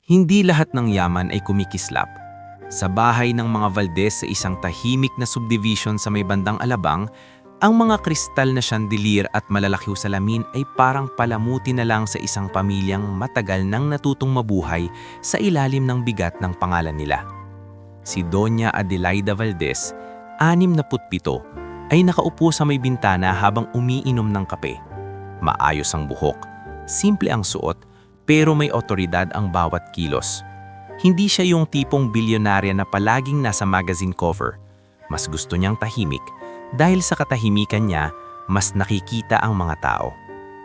Hindi lahat ng yaman ay kumikislap. Sa bahay ng mga Valdez sa isang tahimik na subdivision sa may bandang Alabang, ang mga kristal na chandelier at malalaking salamin ay parang palamuti na lang sa isang pamilyang matagal nang natutong mabuhay sa ilalim ng bigat ng pangalan nila. Si Doña Adelaida Valdez, 67, ay nakaupo sa may bintana habang umiinom ng kape. Maayos ang buhok, simple ang suot, pero may otoridad ang bawat kilos. Hindi siya yung tipong bilyonarya na palaging nasa magazine cover. Mas gusto niyang tahimik dahil sa katahimikan niya, mas nakikita ang mga tao.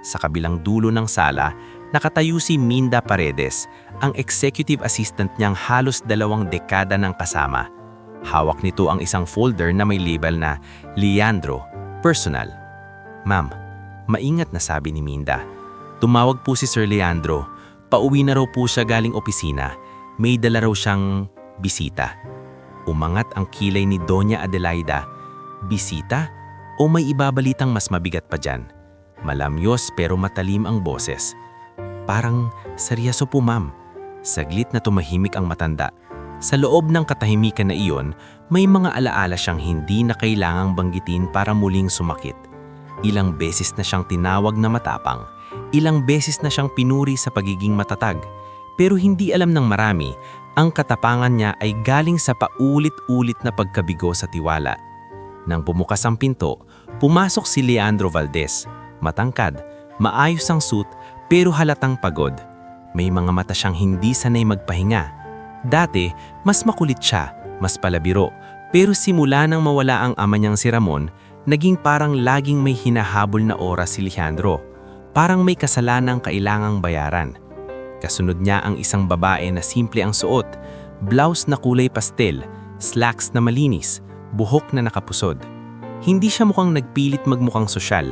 Sa kabilang dulo ng sala, nakatayo si Minda Paredes, ang executive assistant niyang halos 2 dekada ng kasama. Hawak nito ang isang folder na may label na Leandro, Personal. "Ma'am, maingat na," sabi ni Minda. "Tumawag po si Sir Leandro. Pauwi na raw po siya galing opisina. May dala raw siyang bisita." Umangat ang kilay ni Doña Adelaida. Bisita? O may ibabalitang mas mabigat pa dyan? Malamyos pero matalim ang boses. "Parang seryoso po, ma'am." Saglit na tumahimik ang matanda. Sa loob ng katahimikan na iyon, may mga alaala siyang hindi na kailangang banggitin para muling sumakit. Ilang beses na siyang tinawag na matapang. Ilang beses na siyang pinuri sa pagiging matatag. Pero hindi alam ng marami, ang katapangan niya ay galing sa paulit-ulit na pagkabigo sa tiwala. Nang bumukas ang pinto, pumasok si Leandro Valdez. Matangkad, maayos ang suit, pero halatang pagod. May mga mata siyang hindi sanay magpahinga. Dati, mas makulit siya, mas palabiro, pero simula nang mawala ang ama niyang si Ramon, naging parang laging may hinahabol na oras si Leandro. Parang may kasalanang kailangang bayaran. Kasunod niya ang isang babae na simple ang suot, blouse na kulay pastel, slacks na malinis, buhok na nakapusod. Hindi siya mukhang nagpilit magmukhang sosyal,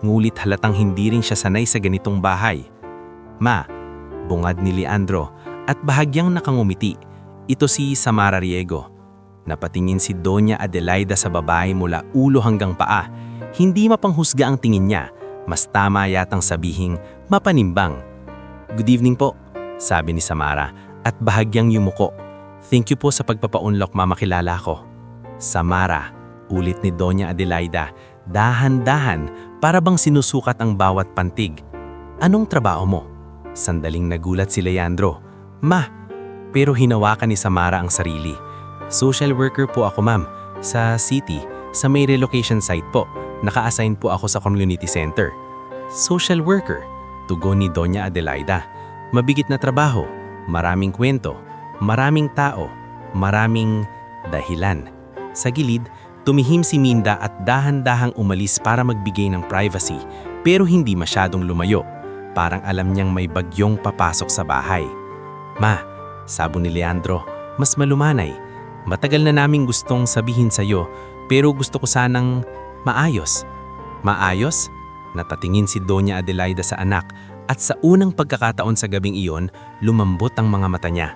ngulit halatang hindi rin siya sanay sa ganitong bahay. "Ma," bungad ni Leandro, at bahagyang nakangumiti. Ito si Samara Riego. Napatingin si Doña Adelaida sa babae mula ulo hanggang paa. Hindi mapanghusga ang tingin niya, mas tama yatang sabihing mapanimbang. "Good evening po," sabi ni Samara, at bahagyang yumuko. "Thank you po sa pagpapaunlok, mamakilala ko." "Samara," ulit ni Doña Adelaida, dahan-dahan para bang sinusukat ang bawat pantig. "Anong trabaho mo?" Sandaling nagulat si Leandro. "Ma," pero hinawakan ni Samara ang sarili. "Social worker po ako, ma'am. Sa city, sa may relocation site po. Naka-assign po ako sa community center." "Social worker," tugon ni Doña Adelaida. "Mabigit na trabaho, maraming kwento, maraming tao, maraming dahilan." Sa gilid, tumihim si Minda at dahan-dahang umalis para magbigay ng privacy, pero hindi masyadong lumayo. Parang alam niyang may bagyong papasok sa bahay. "Ma," sabo ni Leandro, mas malumanay. "Matagal na naming gustong sabihin sa'yo, pero gusto ko sanang maayos." "Maayos?" Natatingin si Doña Adelaida sa anak, at sa unang pagkakataon sa gabing iyon, lumambot ang mga mata niya.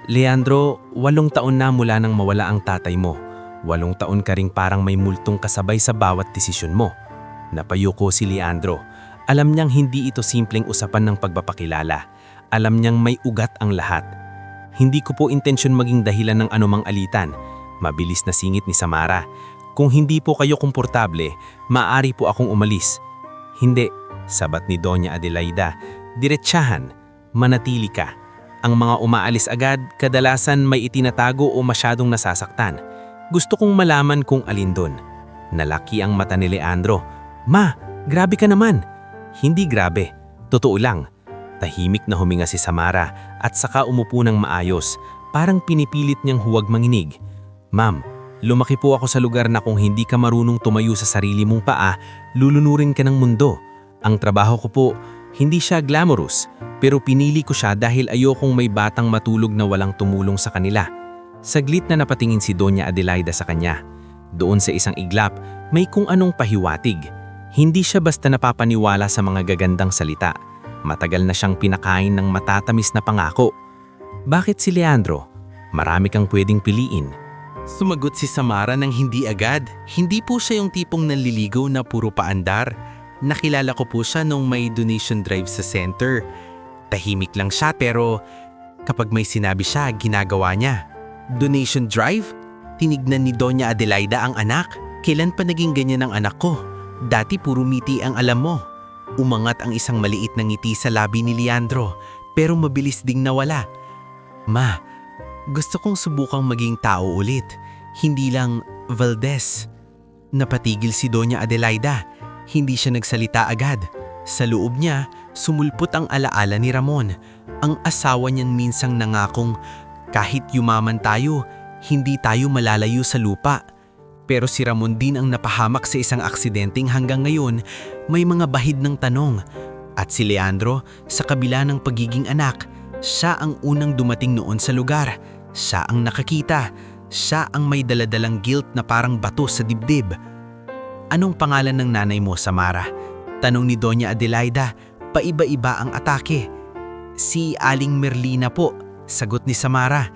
"Leandro, 8 taon na mula nang mawala ang tatay mo. 8 taon ka ring parang may multong kasabay sa bawat desisyon mo." Napayuko si Leandro. Alam niyang hindi ito simpleng usapan ng pagpapakilala. Alam niyang may ugat ang lahat. "Hindi ko po intensyon maging dahilan ng anumang alitan," mabilis na singit ni Samara. "Kung hindi po kayo komportable, maaari po akong umalis." "Hindi," sabat ni Doña Adelaida. "Diretsahan, manatili ka. Ang mga umaalis agad, kadalasan may itinatago o masyadong nasasaktan. Gusto kong malaman kung alin doon." Nalaki ang mata ni Leandro. "Ma, grabe ka naman." "Hindi grabe, totoo lang." Tahimik na huminga si Samara at saka umupo ng maayos, parang pinipilit niyang huwag manginig. "Ma'am, lumaki po ako sa lugar na kung hindi ka marunong tumayo sa sarili mong paa, lulunurin ka ng mundo. Ang trabaho ko po, hindi siya glamorous, pero pinili ko siya dahil ayokong may batang matulog na walang tumulong sa kanila." Saglit na napatingin si Doña Adelaida sa kanya. Doon sa isang iglap, may kung anong pahiwatig. Hindi siya basta napapaniwala sa mga gagandang salita. Matagal na siyang pinakain ng matatamis na pangako. "Bakit si Leandro? Marami kang pwedeng piliin." Sumagot si Samara ng hindi agad. Hindi po siya yung tipong nanliligaw na puro paandar. Nakilala ko po siya nung may donation drive sa center. Tahimik lang siya pero Kapag may sinabi siya, ginagawa niya. Donation drive? Tinignan ni Doña Adelaida ang anak. Kailan pa naging ganyan ang anak ko? Dati puro miti ang alam mo. Umangat ang isang maliit na ngiti sa labi ni Leandro, pero mabilis ding nawala. Ma, gusto kong subukang maging tao ulit. Hindi lang Valdez. Napatigil si Doña Adelaida. Hindi siya nagsalita agad. Sa loob niya, sumulpot ang alaala ni Ramon. Ang asawa niyan minsang nangakong kahit yumaman tayo, hindi tayo malalayo sa lupa. Pero si Ramon din ang napahamak sa isang aksidenteng hanggang ngayon may mga bahid ng tanong. At si Leandro, sa kabila ng pagiging anak, siya ang unang dumating noon sa lugar. Siya ang nakakita. Siya ang may daladalang guilt na parang bato sa dibdib. Anong pangalan ng nanay mo, Samara? Tanong ni Doña Adelaida, paiba-iba ang atake. Si Aling Merlina po, sagot ni Samara.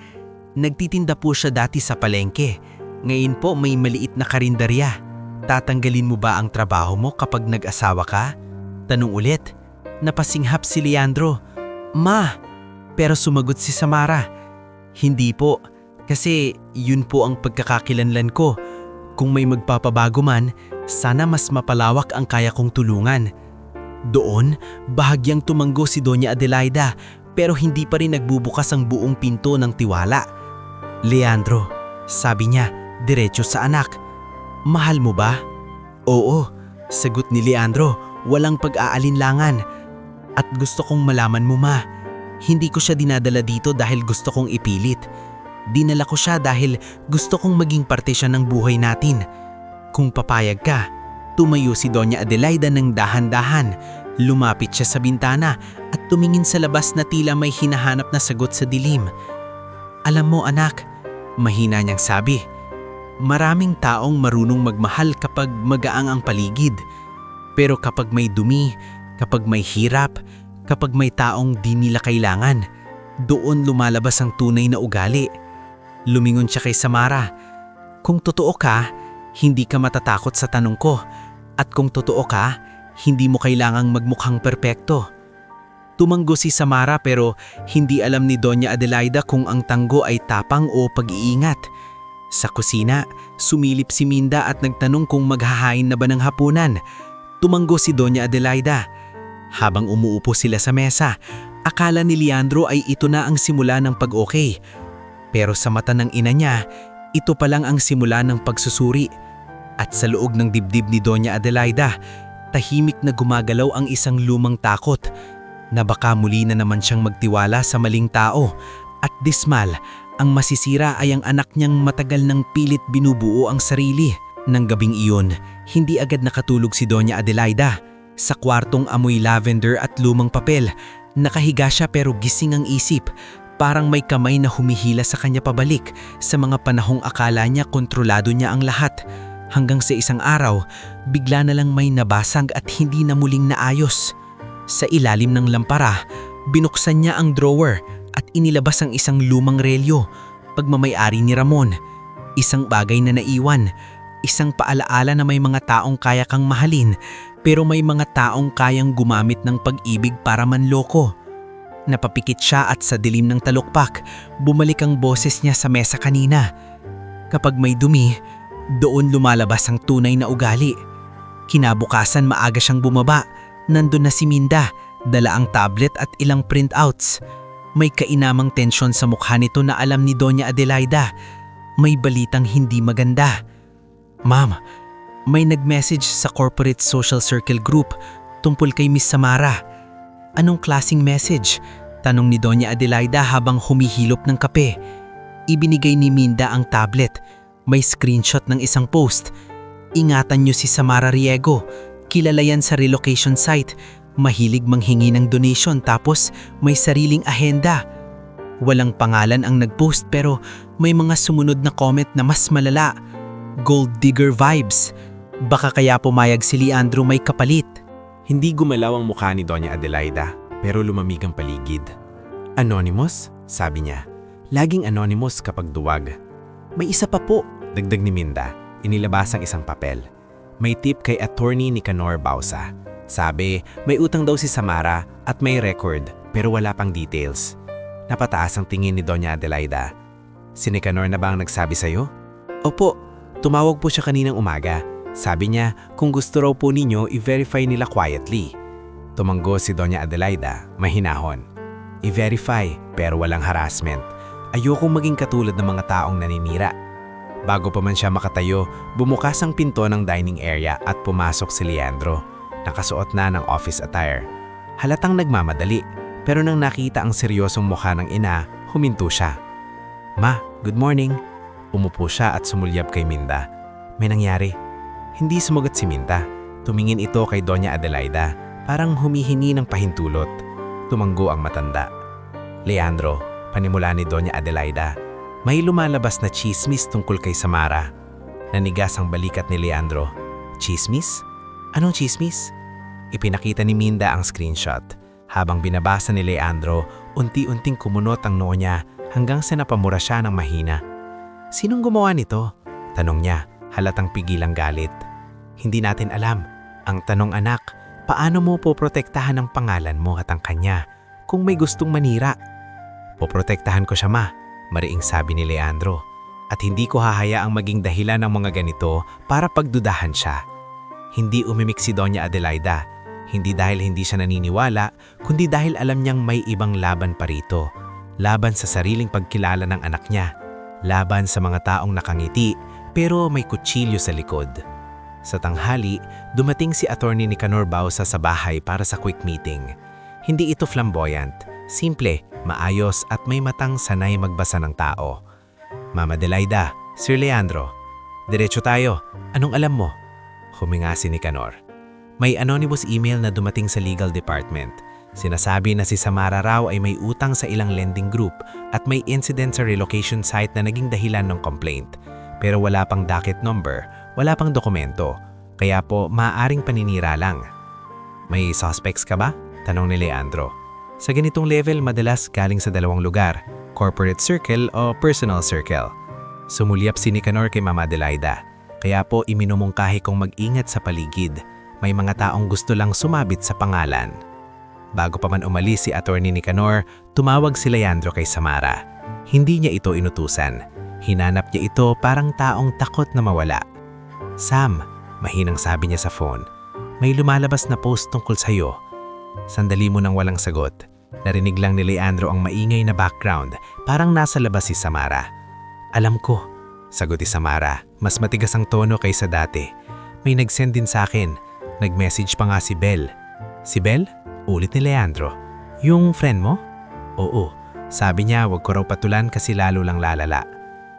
Nagtitinda po siya dati sa palengke. Ngayon po may maliit na karinderya. Tatanggalin mo ba ang trabaho mo kapag nag-asawa ka? Tanong ulit. Napasinghap si Leandro. Ma, pero sumagot si Samara. Hindi po, kasi yun po ang pagkakakilanlan ko. Kung may magpapabago man, sana mas mapalawak ang kaya kong tulungan. Doon, bahagyang tumanggo si Doña Adelaida pero hindi pa rin nagbubukas ang buong pinto ng tiwala. Leandro, sabi niya, diretso sa anak. Mahal mo ba? Oo, sagot ni Leandro, walang pag-aalinlangan. At gusto kong malaman mo, ma, hindi ko siya dinadala dito dahil gusto kong ipilit. Dinala ko siya dahil gusto kong maging parte siya ng buhay natin. Kung papayag ka, tumayo si Doña Adelaida ng dahan-dahan. Lumapit siya sa bintana at tumingin sa labas na tila may hinahanap na sagot sa dilim. Alam mo anak, mahina niyang sabi, maraming taong marunong magmahal kapag magaang ang paligid. Pero kapag may dumi, kapag may hirap, kapag may taong di nila kailangan, doon lumalabas ang tunay na ugali. Lumingon siya kay Samara. Kung totoo ka, hindi ka matatakot sa tanong ko. At kung totoo ka, hindi mo kailangang magmukhang perpekto. Tumanggo si Samara pero hindi alam ni Doña Adelaida kung ang tanggo ay tapang o pag-iingat. Sa kusina, sumilip si Minda at nagtanong kung maghahain na ba ng hapunan. Tumanggo si Doña Adelaida. Habang umuupo sila sa mesa, akala ni Leandro ay ito na ang simula ng pag-okay. Pero sa mata ng ina niya, ito pa lang ang simula ng pagsusuri. At sa loob ng dibdib ni Doña Adelaida, tahimik na gumagalaw ang isang lumang takot na baka muli na naman siyang magtiwala sa maling tao. At dismal, ang masisira ay ang anak niyang matagal ng pilit binubuo ang sarili. Nang gabing iyon, hindi agad nakatulog si Doña Adelaida. Sa kwartong amoy lavender at lumang papel, nakahiga siya pero gising ang isip. Parang may kamay na humihila sa kanya pabalik sa mga panahong akala niya kontrolado niya ang lahat. Hanggang sa isang araw, bigla na lang may nabasag at hindi na muling naayos. Sa ilalim ng lampara, binuksan niya ang drawer at inilabas ang isang lumang relyo, pagmamay-ari ni Ramon. Isang bagay na naiwan, isang paalaala na may mga taong kaya kang mahalin, pero may mga taong kayang gumamit ng pag-ibig para manloko. Napapikit siya at sa dilim ng talukpak, bumalik ang boses niya sa mesa kanina. Kapag may dumi, doon lumalabas ang tunay na ugali. Kinabukasan maaga siyang bumaba, nandun na si Minda, dala ang tablet at ilang printouts. May kainamang tensyon sa mukha nito na alam ni Doña Adelaida. May balitang hindi maganda. Ma'am, may nag-message sa corporate social circle group tungkol kay Miss Samara. Anong klasing message? Tanong ni Doña Adelaida habang humihilop ng kape. Ibinigay ni Minda ang tablet. May screenshot ng isang post. Ingatan niyo si Samara Riego. Kilala yan sa relocation site. Mahilig manghingi ng donation tapos may sariling ahenda. Walang pangalan ang nag-post pero may mga sumunod na comment na mas malala. Gold digger vibes. Baka kaya pumayag si Leandro may kapalit. Hindi gumalaw ang mukha ni Doña Adelaida, pero lumamig ang paligid. Anonymous? Sabi niya. Laging anonymous kapag duwag. May isa pa po, dagdag ni Minda. Inilabas ang isang papel. May tip kay attorney Nicanor Bausa. Sabi, may utang daw si Samara at may record, pero wala pang details. Napataas ang tingin ni Doña Adelaida. Si Nicanor na ba ang nagsabi sa'yo? Opo, tumawag po siya kaninang umaga. Sabi niya kung gusto raw po ninyo i-verify nila quietly. Tumanggo si Doña Adelaida, mahinahon. I-verify pero walang harassment. Ayokong maging katulad ng mga taong naninira. Bago pa man siya makatayo, bumukas ang pinto ng dining area at pumasok si Leandro. Nakasuot na ng office attire. Halatang nagmamadali, pero nang nakita ang seryosong mukha ng ina, huminto siya. Ma, good morning. Umupo siya at sumulyap kay Minda. May nangyari. Hindi sumagot si Minda. Tumingin ito kay Doña Adelaida, parang humihingi ng pahintulot. Tumanggo ang matanda. Leandro, panimula ni Doña Adelaida, may lumalabas na chismis tungkol kay Samara. Nanigas ang balikat ni Leandro. Chismis? Anong chismis? Ipinakita ni Minda ang screenshot. Habang binabasa ni Leandro, unti-unting kumunot ang noo niya hanggang sa napamura siya ng mahina. Sinong gumawa nito? Tanong niya, halatang pigilang galit. Hindi natin alam. Ang tanong anak, paano mo poprotektahan ang pangalan mo at ang kanya kung may gustong manira? Poprotektahan ko siya, ma, mariing sabi ni Leandro. At hindi ko hahayaang maging dahilan ng mga ganito para pagdudahan siya. Hindi umimik si Doña Adelaida. Hindi dahil hindi siya naniniwala, kundi dahil alam niyang may ibang laban pa rito. Laban sa sariling pagkilala ng anak niya. Laban sa mga taong nakangiti, pero may kutsilyo sa likod. Sa tanghali, dumating si Attorney Nicanor Bausa sa bahay para sa quick meeting. Hindi ito flamboyant, simple, maayos at may matang sanay magbasa ng tao. Mama Adelaida, Sir Leandro, diretso tayo. Anong alam mo? Huminga si Nicanor. May anonymous email na dumating sa legal department. Sinasabi na si Samara raw ay may utang sa ilang lending group at may incident sa relocation site na naging dahilan ng complaint. Pero wala pang docket number, wala pang dokumento. Kaya po, maaaring paninira lang. May suspects ka ba? Tanong ni Leandro. Sa ganitong level, madalas galing sa dalawang lugar, corporate circle o personal circle. Sumulyap si Nicanor kay Mama Adelaida. Kaya po iminumungkahi kong mag-ingat sa paligid. May mga taong gusto lang sumabit sa pangalan. Bago pa man umalis si Attorney Nicanor, tumawag si Leandro kay Samara. Hindi niya ito inutusan. Hinanap niya ito parang taong takot na mawala. Sam, mahinang sabi niya sa phone, may lumalabas na post tungkol sa'yo. Sandali mo nang walang sagot. Narinig lang ni Leandro ang maingay na background, parang nasa labas si Samara. Alam ko, sagot ni Samara, mas matigas ang tono kaysa dati. May nag-send din sa akin. Nag-message pa nga si Belle. Si Belle? Ulit ni Leandro. Yung friend mo? Oo. Sabi niya wag ko raw patulan kasi lalo lang lalala.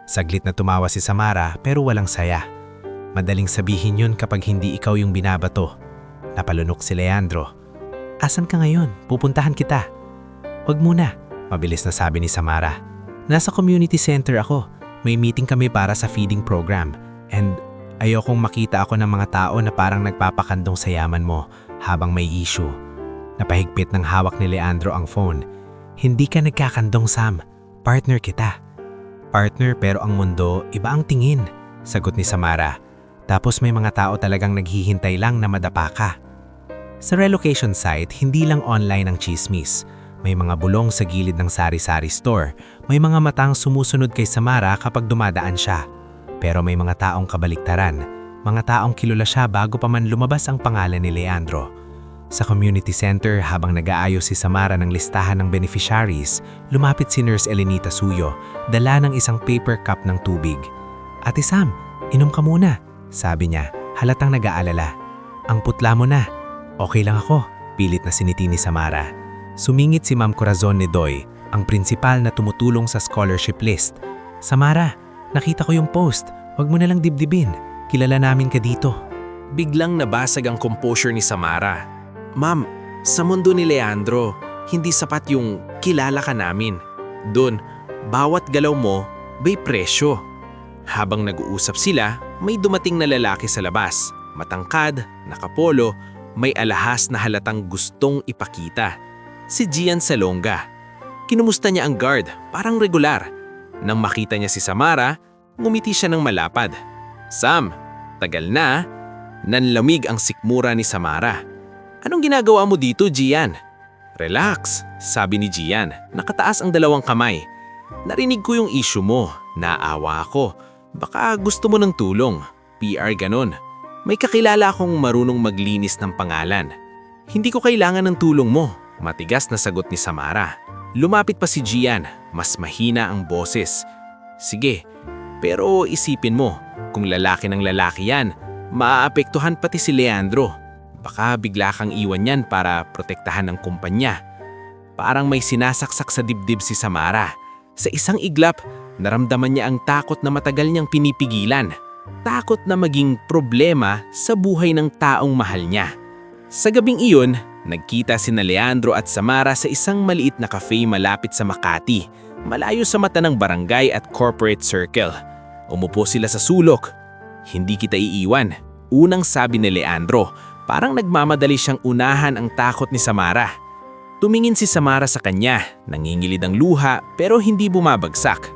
Saglit na tumawa si Samara pero walang saya. Madaling sabihin yun kapag hindi ikaw yung binabato. Napalunok si Leandro. Asan ka ngayon? Pupuntahan kita. Wag muna, mabilis na sabi ni Samara. Nasa community center ako. May meeting kami para sa feeding program. And ayokong makita ako ng mga tao na parang nagpapakandong sa yaman mo habang may issue. Napahigpit ng hawak ni Leandro ang phone. Hindi ka nagkakandong, Sam. Partner kita. Partner pero ang mundo, iba ang tingin, sagot ni Samara. Tapos may mga tao talagang naghihintay lang na madapa ka. Sa relocation site, hindi lang online ang chismis. May mga bulong sa gilid ng sari-sari store. May mga matang sumusunod kay Samara kapag dumadaan siya. Pero may mga taong kabaliktaran, mga taong kilala siya bago pa man lumabas ang pangalan ni Leandro. Sa community center habang nag-aayos si Samara ng listahan ng beneficiaries, lumapit si Nurse Elenita Suyo, dala ng isang paper cup ng tubig. Ate Sam, inom ka muna, sabi niya, halatang nag-aalala. Ang putla mo na. Okay lang ako, pilit na siniti ni Samara. Sumingit si Ma'am Corazon Nedoy, ang principal na tumutulong sa scholarship list. Samara, nakita ko yung post. Huwag mo nalang dibdibin. Kilala namin ka dito. Biglang nabasag ang composure ni Samara. Ma'am, sa mundo ni Leandro, hindi sapat yung kilala ka namin. Doon, bawat galaw mo, may presyo. Habang nag-uusap sila, may dumating na lalaki sa labas. Matangkad, nakapolo, may alahas na halatang gustong ipakita. Si Gian Salonga. Kinumusta niya ang guard, parang regular. Nang makita niya si Samara, ngumiti siya ng malapad. Sam, tagal na. Nanlamig ang sikmura ni Samara. Anong ginagawa mo dito, Gian? Relax, sabi ni Gian. Nakataas ang dalawang kamay. Narinig ko yung issue mo. Naawa ako. Baka gusto mo ng tulong. PR ganon. May kakilala akong marunong maglinis ng pangalan. Hindi ko kailangan ng tulong mo. Matigas na sagot ni Samara. Lumapit pa si Gian. Mas mahina ang boses. Sige, pero isipin mo, kung lalaki ng lalaki yan, maaapektuhan pati si Leandro. Baka bigla kang iwan yan para protektahan ng kumpanya. Parang may sinasaksak sa dibdib si Samara. Sa isang iglap, naramdaman niya ang takot na matagal niyang pinipigilan. Takot na maging problema sa buhay ng taong mahal niya. Sa gabing iyon, nagkita sina Leandro at Samara sa isang maliit na cafe malapit sa Makati, malayo sa mata ng barangay at corporate circle. Umupo sila sa sulok. Hindi kita iiwan, unang sabi ni Leandro, parang nagmamadali siyang unahan ang takot ni Samara. Tumingin si Samara sa kanya, nangingilid ang luha pero hindi bumabagsak.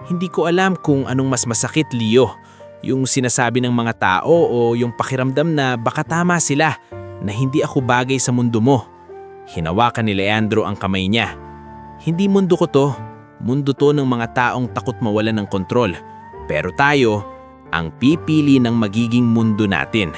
Hindi ko alam kung anong mas masakit, Leo, yung sinasabi ng mga tao o yung pakiramdam na baka tama sila, na hindi ako bagay sa mundo mo. Hinawakan ni Leandro ang kamay niya. Hindi mundo ko to. Mundo to ng mga taong takot mawalan ng kontrol. Pero tayo, ang pipili ng magiging mundo natin.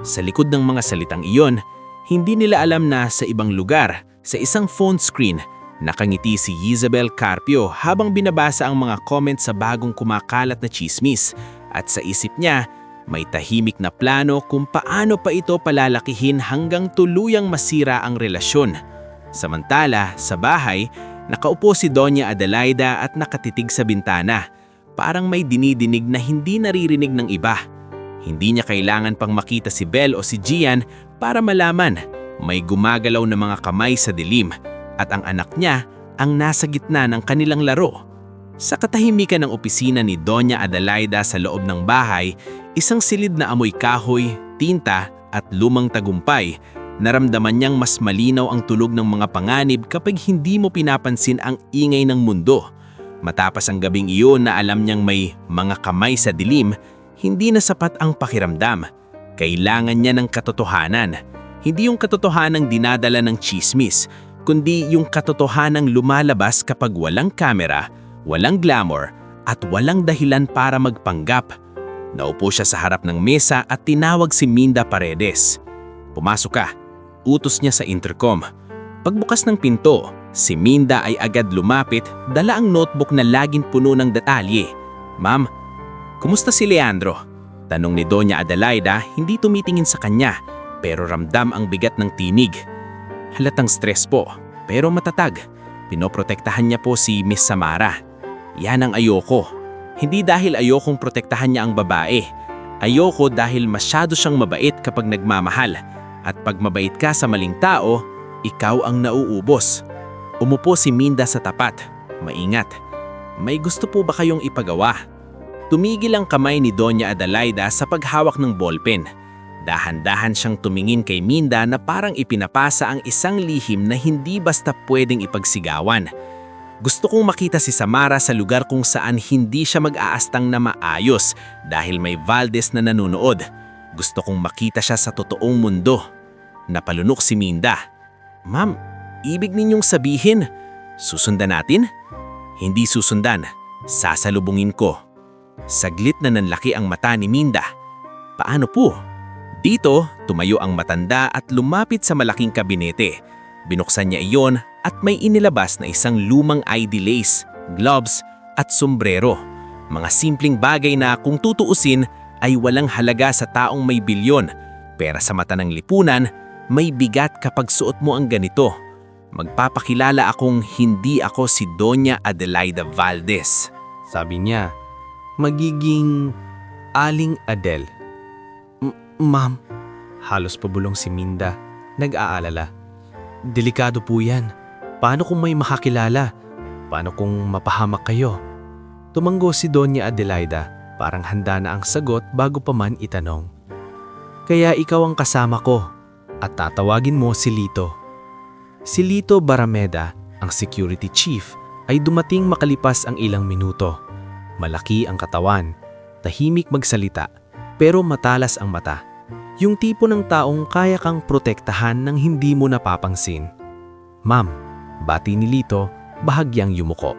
Sa likod ng mga salitang iyon, hindi nila alam na sa ibang lugar, sa isang phone screen, nakangiti si Isabel Carpio habang binabasa ang mga comments sa bagong kumakalat na chismis. At sa isip niya, may tahimik na plano kung paano pa ito palalakihin hanggang tuluyang masira ang relasyon. Samantala, sa bahay, nakaupo si Doña Adelaida at nakatitig sa bintana. Parang may dinidinig na hindi naririnig ng iba. Hindi niya kailangan pang makita si Belle o si Gian para malaman. May gumagalaw na mga kamay sa dilim at ang anak niya ang nasa gitna ng kanilang laro. Sa katahimikan ng opisina ni Doña Adelaida sa loob ng bahay, isang silid na amoy kahoy, tinta at lumang tagumpay. Naramdaman niyang mas malinaw ang tulog ng mga panganib kapag hindi mo pinapansin ang ingay ng mundo. Matapos ang gabing iyon na alam niyang may mga kamay sa dilim, hindi na sapat ang pakiramdam. Kailangan niya ng katotohanan. Hindi yung katotohanang dinadala ng chismis, kundi yung katotohanang lumalabas kapag walang kamera, walang glamour, at walang dahilan para magpanggap. Naupo siya sa harap ng mesa at tinawag si Minda Paredes. Pumasok ka. Utos niya sa intercom. Pagbukas ng pinto, si Minda ay agad lumapit, dala ang notebook na laging puno ng detalye. Ma'am, kumusta si Leandro? Tanong ni Doña Adelaida, hindi tumitingin sa kanya, pero ramdam ang bigat ng tinig. Halatang stress po, pero matatag. Pinoprotektahan niya po si Miss Samara. Yan ang ayoko. Hindi dahil ayokong protektahan niya ang babae. Ayoko dahil masyado siyang mabait kapag nagmamahal. At pag mabait ka sa maling tao, ikaw ang nauubos. Umupo si Minda sa tapat. Maingat. May gusto po ba kayong ipagawa? Tumigil ang kamay ni Doña Adelaida sa paghawak ng ballpen. Dahan-dahan siyang tumingin kay Minda na parang ipinapasa ang isang lihim na hindi basta pwedeng ipagsigawan. Gusto kong makita si Samara sa lugar kung saan hindi siya mag-aastang na maayos dahil may Valdez na nanonood. Gusto kong makita siya sa totoong mundo. Napalunok si Minda. Ma'am, ibig ninyong sabihin, susundan natin? Hindi susundan, sasalubungin ko. Saglit na nanlaki ang mata ni Minda. Paano po? Dito, tumayo ang matanda at lumapit sa malaking kabinete. Binuksan niya iyon at may inilabas na isang lumang ID lace, gloves at sombrero. Mga simpleng bagay na kung tutuusin ay walang halaga sa taong may bilyon. Pero sa mata ng lipunan, may bigat kapag suot mo ang ganito. Magpapakilala akong hindi ako si Doña Adelaida Valdez. Sabi niya, magiging Aling Adel. Ma'am, Halos pabulong si Minda, nag-aalala. Delikado po yan. Paano kung may makakilala? Paano kung mapahamak kayo? Tumanggo si Doña Adelaida, parang handa na ang sagot bago pa man itanong. Kaya ikaw ang kasama ko at tatawagin mo si Lito. Si Lito Barameda, ang security chief, ay dumating makalipas ang ilang minuto. Malaki ang katawan, tahimik magsalita, pero matalas ang mata. Yung tipo ng taong kaya kang protektahan nang hindi mo napapansin. Ma'am, bati ni Lito, bahagyang yumuko.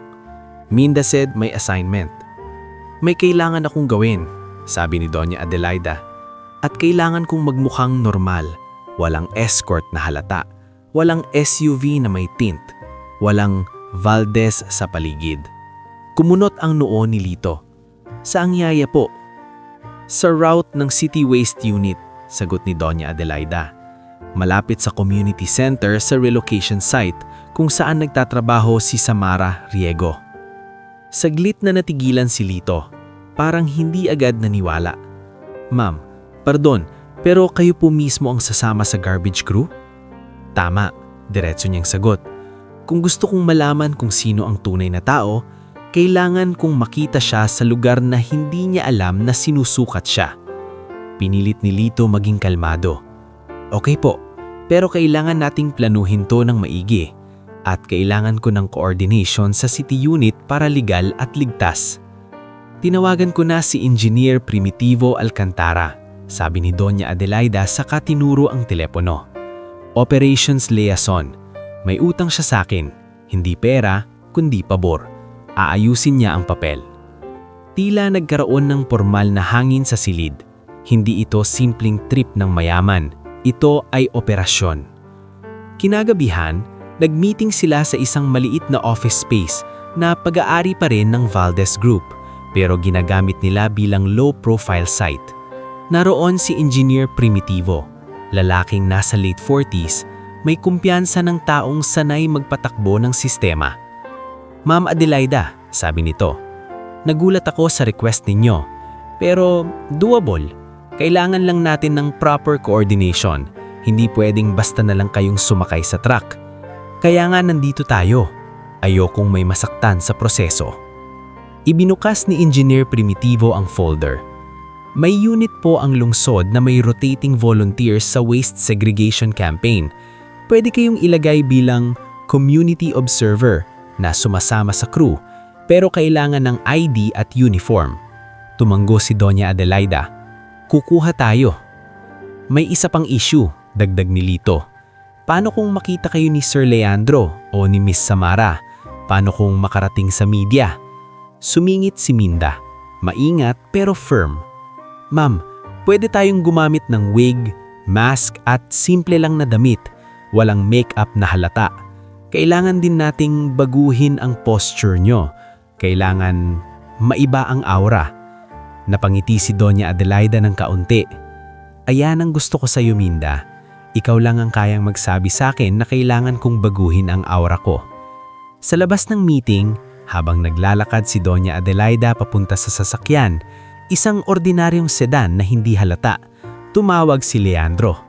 Minda said may assignment. May kailangan akong gawin, sabi ni Doña Adelaida. At kailangan kong magmukhang normal. Walang escort na halata. Walang SUV na may tint. Walang Valdez sa paligid. Kumunot ang noo ni Lito. Saang yaya po? Sa route ng City Waste Unit, sagot ni Doña Adelaida. Malapit sa community center sa relocation site kung saan nagtatrabaho si Samara Riego. Saglit na natigilan si Lito, parang hindi agad naniwala. Ma'am, pardon, pero kayo po mismo ang sasama sa garbage crew? Tama, diretso niyang sagot. Kung gusto kong malaman kung sino ang tunay na tao, kailangan kong makita siya sa lugar na hindi niya alam na sinusukat siya. Pinilit ni Lito maging kalmado. Okay po, pero kailangan nating planuhin to ng maigi. At kailangan ko ng coordination sa city unit para legal at ligtas. Tinawagan ko na si Engineer Primitivo Alcantara, sabi ni Doña Adelaida saka tinuro ang telepono. Operations Liaison. May utang siya sa akin, hindi pera, kundi pabor. Aayusin niya ang papel. Tila nagkaroon ng formal na hangin sa silid. Hindi ito simpleng trip ng mayaman. Ito ay operasyon. Kinagabihan, nag-meeting sila sa isang maliit na office space na pag-aari pa rin ng Valdez Group pero ginagamit nila bilang low-profile site. Naroon si Engineer Primitivo, lalaking nasa late 40s, may kumpiyansa ng taong sanay magpatakbo ng sistema. Ma'am Adelaida, sabi nito, nagulat ako sa request ninyo, pero doable. Kailangan lang natin ng proper coordination. Hindi pwedeng basta na lang kayong sumakay sa truck. Kaya nga nandito tayo. Ayokong may masaktan sa proseso. Ibinukas ni Engineer Primitivo ang folder. May unit po ang lungsod na may rotating volunteers sa waste segregation campaign. Pwede kayong ilagay bilang community observer na sumasama sa crew pero kailangan ng ID at uniform. Tumanggo si Doña Adelaida. Kukuha tayo. May isa pang issue, dagdag ni Lito. Paano kung makita kayo ni Sir Leandro o ni Miss Samara? Paano kung makarating sa media? Sumingit si Minda. Maingat pero firm. Ma'am, pwede tayong gumamit ng wig, mask at simple lang na damit. Walang make-up na halata. Kailangan din nating baguhin ang posture nyo. Kailangan maiba ang aura. Napangiti si Doña Adelaida ng kaunti. Ayan ang gusto ko sa iyo, Minda. Ikaw lang ang kayang magsabi sa akin na kailangan kong baguhin ang aura ko. Sa labas ng meeting, habang naglalakad si Doña Adelaida papunta sa sasakyan, isang ordinaryong sedan na hindi halata, tumawag si Leandro.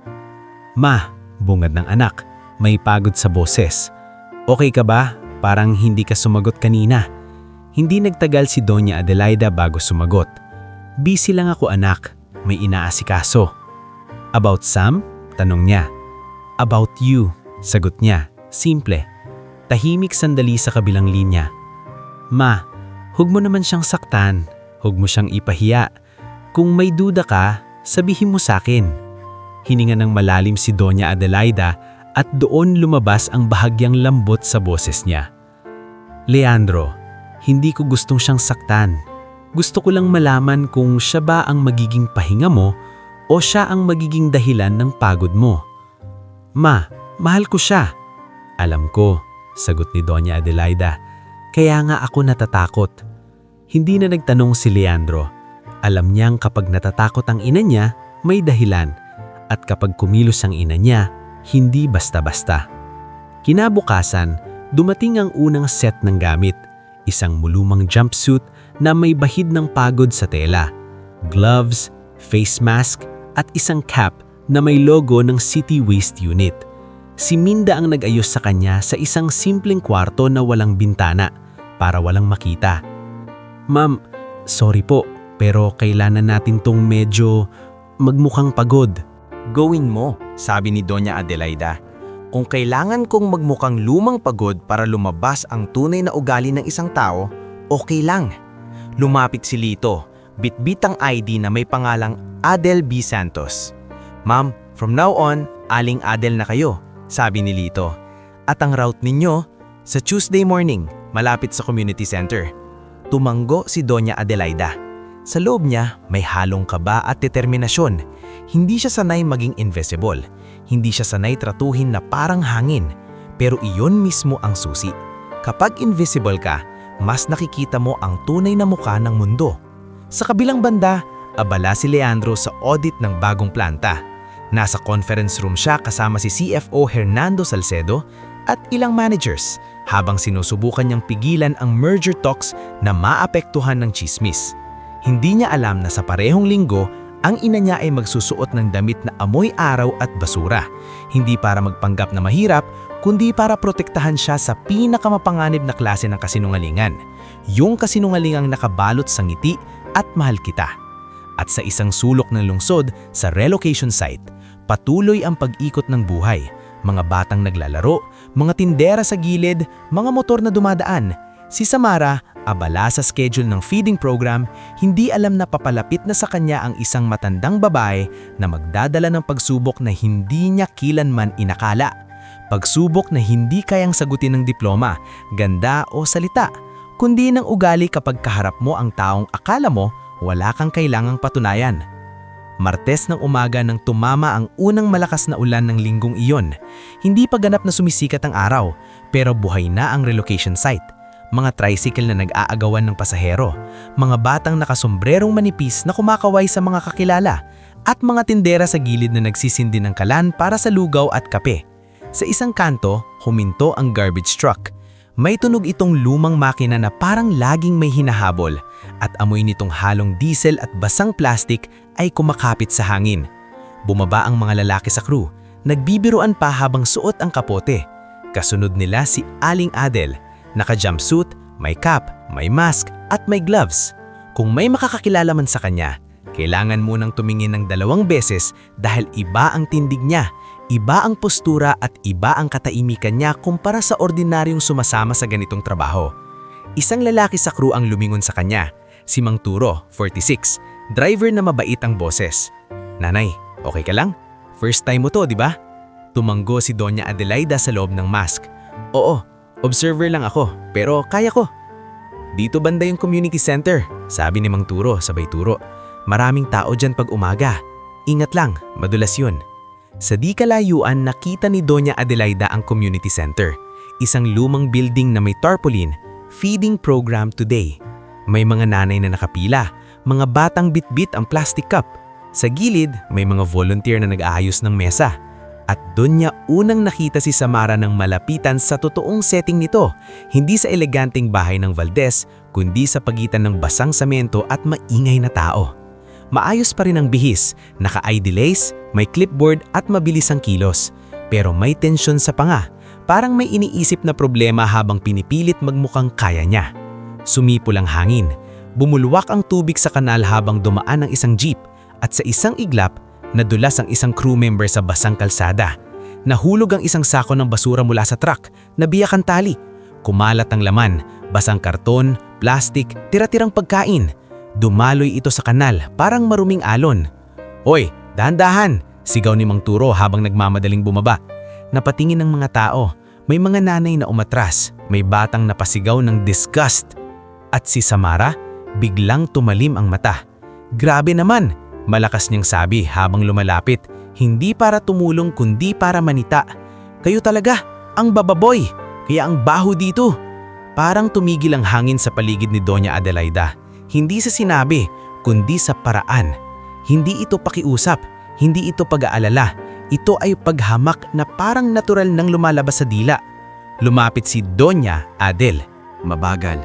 Ma, bungad ng anak, may pagod sa boses. Okay ka ba? Parang hindi ka sumagot kanina. Hindi nagtagal si Doña Adelaida bago sumagot. Busy lang ako anak, may inaasikaso. About Sam? Tanong niya. About you, sagot niya. Simple. Tahimik sandali sa kabilang linya. Ma, hug mo naman siyang saktan. Hug mo siyang ipahiya. Kung may duda ka, sabihin mo sa akin. Hininga ng malalim si Doña Adelaida at doon lumabas ang bahagyang lambot sa boses niya. Leandro, hindi ko gustong siyang saktan. Gusto ko lang malaman kung siya ba ang magiging pahinga mo o siya ang magiging dahilan ng pagod mo. Ma, mahal ko siya. Alam ko, sagot ni Doña Adelaida. Kaya nga ako natatakot. Hindi na nagtanong si Leandro. Alam niyang kapag natatakot ang ina niya, may dahilan. At kapag kumilos ang ina niya, hindi basta-basta. Kinabukasan, dumating ang unang set ng gamit. Isang mulumang jumpsuit na may bahid ng pagod sa tela, gloves, face mask, at isang cap na may logo ng City Waste Unit. Si Minda ang nag-ayos sa kanya sa isang simpleng kwarto na walang bintana para walang makita. Ma'am, sorry po, pero kailangan natin tong medyo magmukhang pagod. Gawin mo, sabi ni Doña Adelaida. Kung kailangan kong magmukhang lumang pagod para lumabas ang tunay na ugali ng isang tao, okay lang. Lumapit si Lito, bitbit ang ID na may pangalang Adel B. Santos. Ma'am, from now on, Aling Adel na kayo, sabi ni Lito. At ang route ninyo, sa Tuesday morning, malapit sa community center. Tumanggo si Doña Adelaida. Sa loob niya, may halong kaba at determinasyon. Hindi siya sanay maging invisible. Hindi siya sanay tratuhin na parang hangin. Pero iyon mismo ang susi. Kapag invisible ka, mas nakikita mo ang tunay na muka ng mundo. Sa kabilang banda, abala si Leandro sa audit ng bagong planta. Nasa conference room siya kasama si CFO Hernando Salcedo at ilang managers habang sinusubukan niyang pigilan ang merger talks na maapektuhan ng chismis. Hindi niya alam na sa parehong linggo, ang ina niya ay magsusuot ng damit na amoy araw at basura. Hindi para magpanggap na mahirap, kundi para protektahan siya sa pinakamapanganib na klase ng kasinungalingan. Yung kasinungalingang nakabalot sa ngiti at mahal kita. At sa isang sulok ng lungsod sa relocation site, patuloy ang pag-ikot ng buhay. Mga batang naglalaro, mga tindera sa gilid, mga motor na dumadaan. Si Samara, abala sa schedule ng feeding program, hindi alam na papalapit na sa kanya ang isang matandang babae na magdadala ng pagsubok na hindi niya kilanman inakala. Pagsubok na hindi kayang sagutin ng diploma, ganda o salita, kundi ng ugali kapag kaharap mo ang taong akala mo wala kang kailangang patunayan. Martes ng umaga nang tumama ang unang malakas na ulan ng linggong iyon. Hindi pa ganap na sumisikat ang araw, pero buhay na ang relocation site. Mga tricycle na nag-aagawan ng pasahero, mga batang nakasombrerong manipis na kumakaway sa mga kakilala, at mga tindera sa gilid na nagsisindi ng kalan para sa lugaw at kape. Sa isang kanto, huminto ang garbage truck. May tunog itong lumang makina na parang laging may hinahabol at amoy nitong halong diesel at basang plastik ay kumakapit sa hangin. Bumaba ang mga lalaki sa crew, nagbibiruan pa habang suot ang kapote. Kasunod nila si Aling Adel, naka-jumpsuit, may cap, may mask at may gloves. Kung may makakakilala man sa kanya, kailangan munang tumingin ng 2 beses dahil iba ang tindig niya. Iba ang postura at iba ang kataimikan niya kumpara sa ordinaryong sumasama sa ganitong trabaho. Isang lalaki sa crew ang lumingon sa kanya, si Mang Turo, 46, driver na mabait ang boses. "Nanay, okay ka lang? First time mo to, di ba?" Tumanggo si Doña Adelaida sa loob ng mask. "Oo, observer lang ako, pero kaya ko." "Dito banda yung community center," sabi ni Mang Turo sabay turo. "Maraming tao dyan pag umaga. Ingat lang, madulas yun." Sa di kalayuan, nakita ni Doña Adelaida ang community center. Isang lumang building na may tarpaulin, feeding program today. May mga nanay na nakapila, mga batang bitbit ang plastic cup. Sa gilid, may mga volunteer na nag-aayos ng mesa. At doon niya unang nakita si Samara ng malapitan sa totoong setting nito, hindi sa eleganteng bahay ng Valdez, kundi sa pagitan ng basang semento at maingay na tao. Maayos pa rin ang bihis, naka-ID lace, may clipboard at mabilis ang kilos. Pero may tensyon sa panga, parang may iniisip na problema habang pinipilit magmukhang kaya niya. Sumipol ang hangin, bumulwak ang tubig sa kanal habang dumaan ang isang jeep at sa isang iglap, nadulas ang isang crew member sa basang kalsada. Nahulog ang isang sako ng basura mula sa truck, nabiyak ang tali. Kumalat ang laman, basang karton, plastik, tira-tirang pagkain. Dumaloy ito sa kanal, parang maruming alon. "Hoy, dahan-dahan!" sigaw ni Mang Turo habang nagmamadaling bumaba. Napatingin ng mga tao, may mga nanay na umatras, may batang napasigaw ng disgust. At si Samara, biglang tumalim ang mata. "Grabe naman!" malakas niyang sabi habang lumalapit, hindi para tumulong kundi para manita. "Kayo talaga, ang bababoy, kaya ang baho dito." Parang tumigil ang hangin sa paligid ni Doña Adelaida. Hindi sa sinabi, kundi sa paraan. Hindi ito pakiusap, hindi ito pag-aalala. Ito ay paghamak na parang natural nang lumalabas sa dila. Lumapit si Doña Adel. Mabagal.